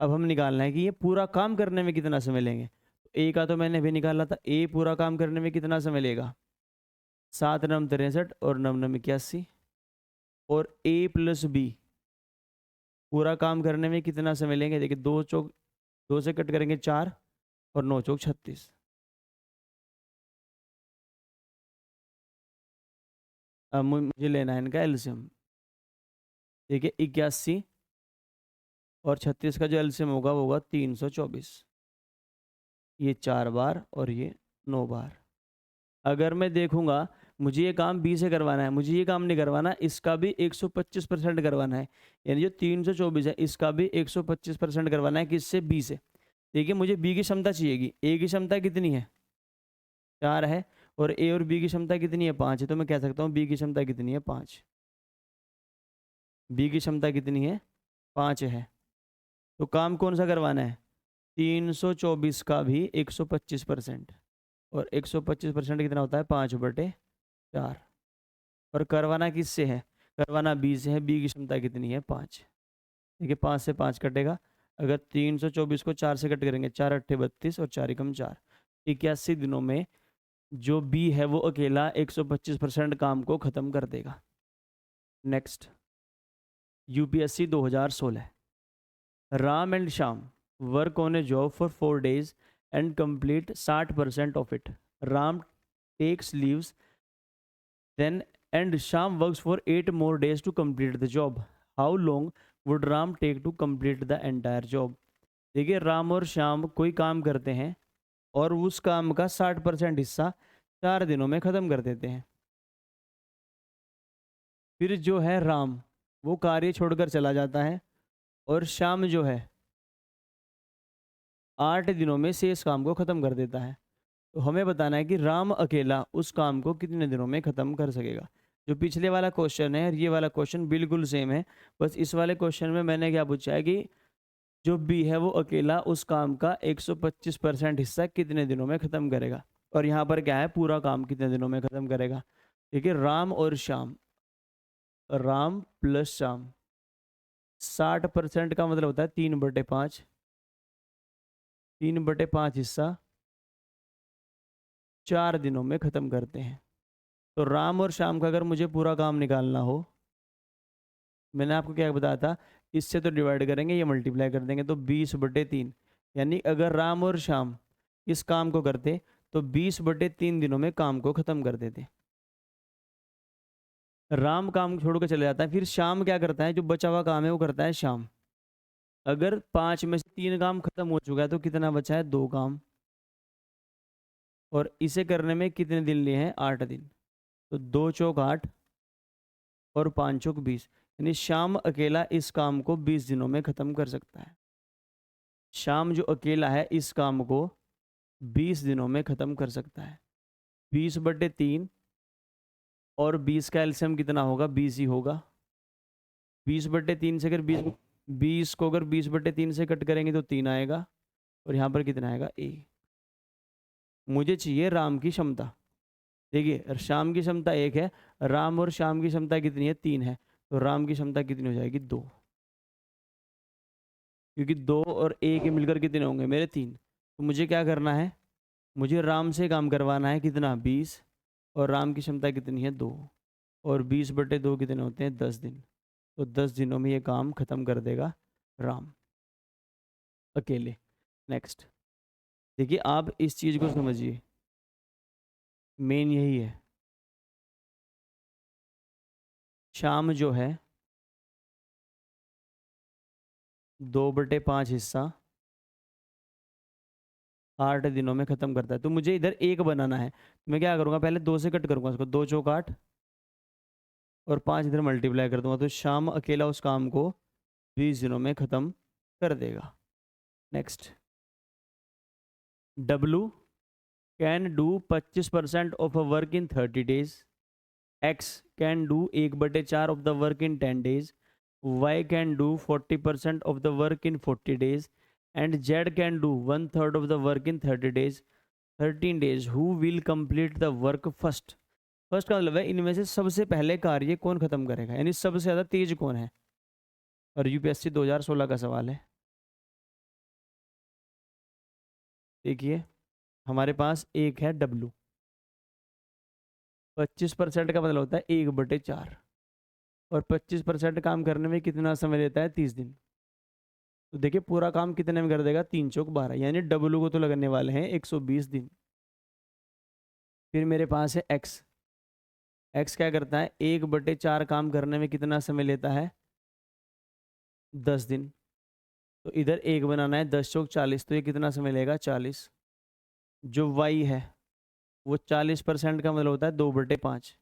अब हम निकालना है कि ये पूरा काम करने में कितना समय लेंगे। तो ए का तो मैंने अभी निकाला था, ए पूरा काम करने में कितना समय लेगा? 7 नम 63 और 9 नम 81। और ए प्लस बी पूरा काम करने में कितना समय लेंगे? देखिए 2 चौक 2 से कट करेंगे 4 और 9 चौक 36। अब मुझे लेना है इनका एलसीएम। देखिए 81 और 36 का जो एलसीएम होगा वो होगा 324। ये 4 बार और ये 9 बार। अगर मैं देखूंगा मुझे ये काम बी से करवाना है, मुझे ये काम नहीं करवाना, इसका भी 125% करवाना है, यानी जो 324 है इसका भी 125% करवाना है। किससे? बी से। देखिए मुझे बी की क्षमता चाहिएगी। ए की क्षमता कितनी है? 4 है। और ए और बी की क्षमता कितनी है? 5 है। तो मैं कह सकता हूँ बी की क्षमता कितनी है? 5। बी की क्षमता कितनी है? 5 है। तो काम कौन सा करवाना है? 324 का भी 125%। और 125% कितना होता है? 5/4। और करवाना किससे है? करवाना बी से है। बी की क्षमता कितनी है? 5। देखिए 5 से 5 कटेगा। अगर 324 को 4 से कट करेंगे, 4 अट्ठे 32 और 4 एकम 4, 81 दिनों में जो बी है वो अकेला 125% काम को खत्म कर देगा। Next, UPSC 2016। Ram and Shyam work on a job for 4 days and complete 60% of it. Ram takes leaves then and Shyam works for 8 more days to complete the job. How long would Ram take to complete the entire job? देखिए राम और श्याम कोई काम करते हैं और उस काम का 60% हिस्सा 4 दिनों में ख़त्म कर देते हैं। फिर जो है राम वो कार्य छोड़कर चला जाता है और श्याम जो है 8 दिनों में शेष काम को ख़त्म कर देता है। तो हमें बताना है कि राम अकेला उस काम को कितने दिनों में ख़त्म कर सकेगा। जो पिछले वाला क्वेश्चन है और ये वाला क्वेश्चन बिल्कुल सेम है, बस इस वाले क्वेश्चन में मैंने क्या पूछा है कि जो बी है वो अकेला उस काम का 125% हिस्सा कितने दिनों में ख़त्म करेगा। और यहाँ पर क्या है? पूरा काम कितने दिनों में ख़त्म करेगा। देखिए राम और श्याम, राम प्लस श्याम, 60% का मतलब होता है 3/5। 3/5 हिस्सा 4 दिनों में ख़त्म करते हैं। तो राम और श्याम का अगर मुझे पूरा काम निकालना हो, मैंने आपको क्या बताया था, इससे तो डिवाइड करेंगे, ये मल्टीप्लाई कर देंगे, तो 20/3। यानी अगर राम और श्याम इस काम को करते तो 20/3 दिनों में काम को ख़त्म कर देते। राम काम छोड़ कर चले जाता है, फिर श्याम क्या करता है? जो बचा हुआ काम है वो करता है श्याम। अगर 5 में से 3 काम खत्म हो चुका है तो कितना बचा है? 2 काम। और इसे करने में कितने दिन लिए हैं? 8 दिन। तो 2 चौक 8 और 5 चौक 20, यानी श्याम अकेला इस काम को 20 दिनों में ख़त्म कर सकता है। श्याम जो अकेला है इस काम को 20 दिनों में ख़त्म कर सकता है। 20/3 और 20 का एलसीएम कितना होगा? 20 ही होगा। 20/3 से अगर 20 को अगर 20/3 से कट करेंगे तो 3 आएगा। और यहाँ पर कितना आएगा? ए। मुझे चाहिए राम की क्षमता। देखिए श्याम की क्षमता 1 है, राम और श्याम की क्षमता कितनी है? 3 है। तो राम की क्षमता कितनी हो जाएगी? 2। क्योंकि 2 और 1 के मिलकर कितने होंगे मेरे? 3। तो मुझे क्या करना है? मुझे राम से काम करवाना है। कितना? 20। और राम की क्षमता कितनी है? 2। और 20/2 कितने होते हैं? 10 दिन। तो 10 दिनों में ये काम खत्म कर देगा राम अकेले। नेक्स्ट, देखिए आप इस चीज़ को समझिए, मेन यही है। श्याम जो है 2/5 हिस्सा 8 दिनों में ख़त्म करता है। तो मुझे इधर 1 बनाना है, तो मैं क्या करूँगा? पहले 2 से कट करूँगा उसको, 2 चौक 8 और 5 इधर मल्टीप्लाई कर दूंगा। तो श्याम अकेला उस काम को 20 दिनों में ख़त्म कर देगा। Next, W can do 25% of a work in 30 days। X can do 1/4 of the work in 10 days। Y can do 40% of the work in 40 days and Z can do 1/3 of the work in 30 days, 13 days. Who will complete the work first? First का मतलब है इनमें से सबसे पहले कार्य कौन खत्म करेगा, यानी सबसे ज़्यादा तेज कौन है। और यूपीएससी 2016 का सवाल है। देखिए हमारे पास एक है W, 25% का मतलब होता है 1/4, और 25% काम करने में कितना समय लेता है, 30 दिन। तो देखिए पूरा काम कितने में कर देगा, 3 चौक 12, यानी W को तो लगने वाले हैं 120 दिन। फिर मेरे पास है X। X क्या करता है, 1/4 काम करने में कितना समय लेता है, 10 दिन। तो इधर एक बनाना है, 10 चौक 40, तो ये कितना समय लेगा, 40। जो Y है वो 40% का मतलब होता है 2/5।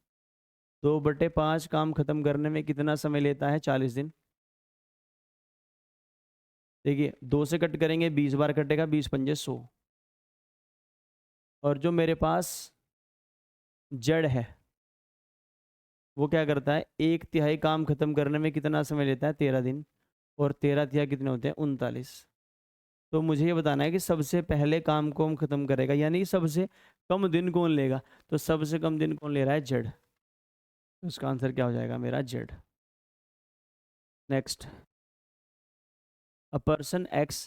2/5 काम खत्म करने में कितना समय लेता है, 40 दिन। देखिए 2 से कट करेंगे, 20 बार कटेगा, 20 पंजे 100। और जो मेरे पास जड़ है वो क्या करता है, 1/3 काम खत्म करने में कितना समय लेता है, 13 दिन। और 13 कितने होते हैं, 39। तो मुझे ये बताना है कि सबसे पहले काम कौन खत्म करेगा, यानी सबसे कम दिन कौन लेगा। तो सबसे कम दिन कौन ले रहा है, जड़। तो इसका आंसर क्या हो जाएगा मेरा, जड़। Next, a person X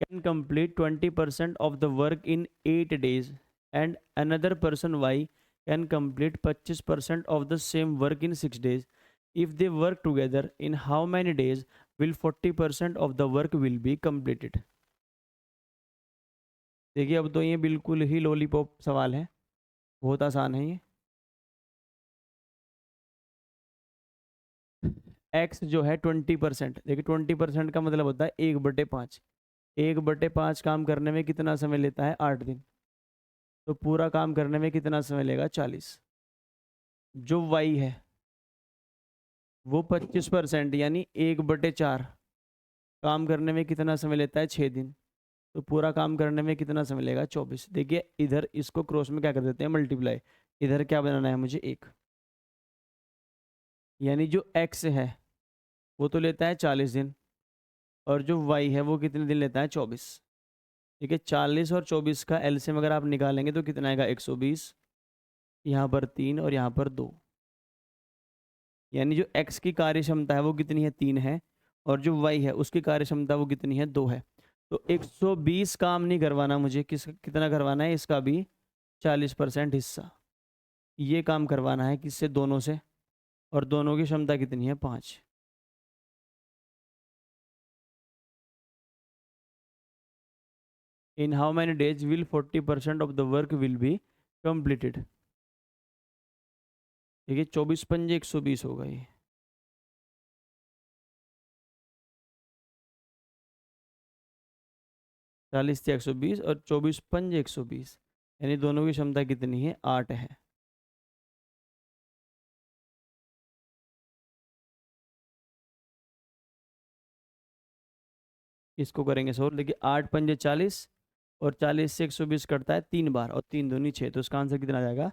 can complete 20% of the work in 8 days and another person Y can complete 25% of the same work in 6 days. If they work together, in how many days will 40% of the work will be completed? देखिए अब तो ये बिल्कुल ही lollipop सवाल है, बहुत आसान है ये। एक्स जो है 20%, देखिए 20% का मतलब होता है 1/5। 1/5 काम करने में कितना समय लेता है, 8 दिन। तो पूरा काम करने में कितना समय लेगा, 40। जो वाई है वो 25%, यानी 1/4 काम करने में कितना समय लेता है, 6 दिन। तो पूरा काम करने में कितना समय लेगा, 24। देखिए इधर इसको क्रॉस में क्या कर देते हैं, मल्टीप्लाई। इधर क्या बनाना है मुझे, 1। यानी जो एक्स है वो तो लेता है 40 दिन, और जो वाई है वो कितने दिन लेता है, 24। ठीक है, 40 और 24 का एलसीएम अगर आप निकालेंगे तो कितना आएगा, 120। यहाँ पर 3 और यहाँ पर 2, यानी जो x की कार्य क्षमता है वो कितनी है, 3 है। और जो y है उसकी कार्य क्षमता वो कितनी है, 2 है। तो 120 काम नहीं करवाना मुझे, कितना करवाना है, इसका भी 40% हिस्सा। ये काम करवाना है किससे, दोनों से। और दोनों की क्षमता कितनी है, 5। इन how many days will 40% of the work will be completed. देखिए 24 पंजे 120 होगा ये। 40 से 120 और 24 पंजे 120, यानी दोनों की क्षमता कितनी है, 8 है। इसको करेंगे सोल्व। देखिए 8 पंजे 40, और 40 से 120 कटता है 3 बार, और 3 दूनी 6, तो इसका आंसर कितना आ जाएगा,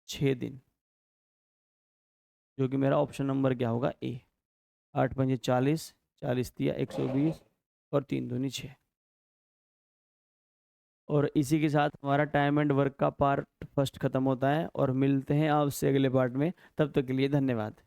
6 दिन। जो कि मेरा ऑप्शन नंबर क्या होगा, ए। 8 पंजे 40, 40 दिया 120, और 3 दूनी 6। और इसी के साथ हमारा टाइम एंड वर्क का पार्ट फर्स्ट खत्म होता है, और मिलते हैं आपसे अगले पार्ट में। तब तक के लिए धन्यवाद।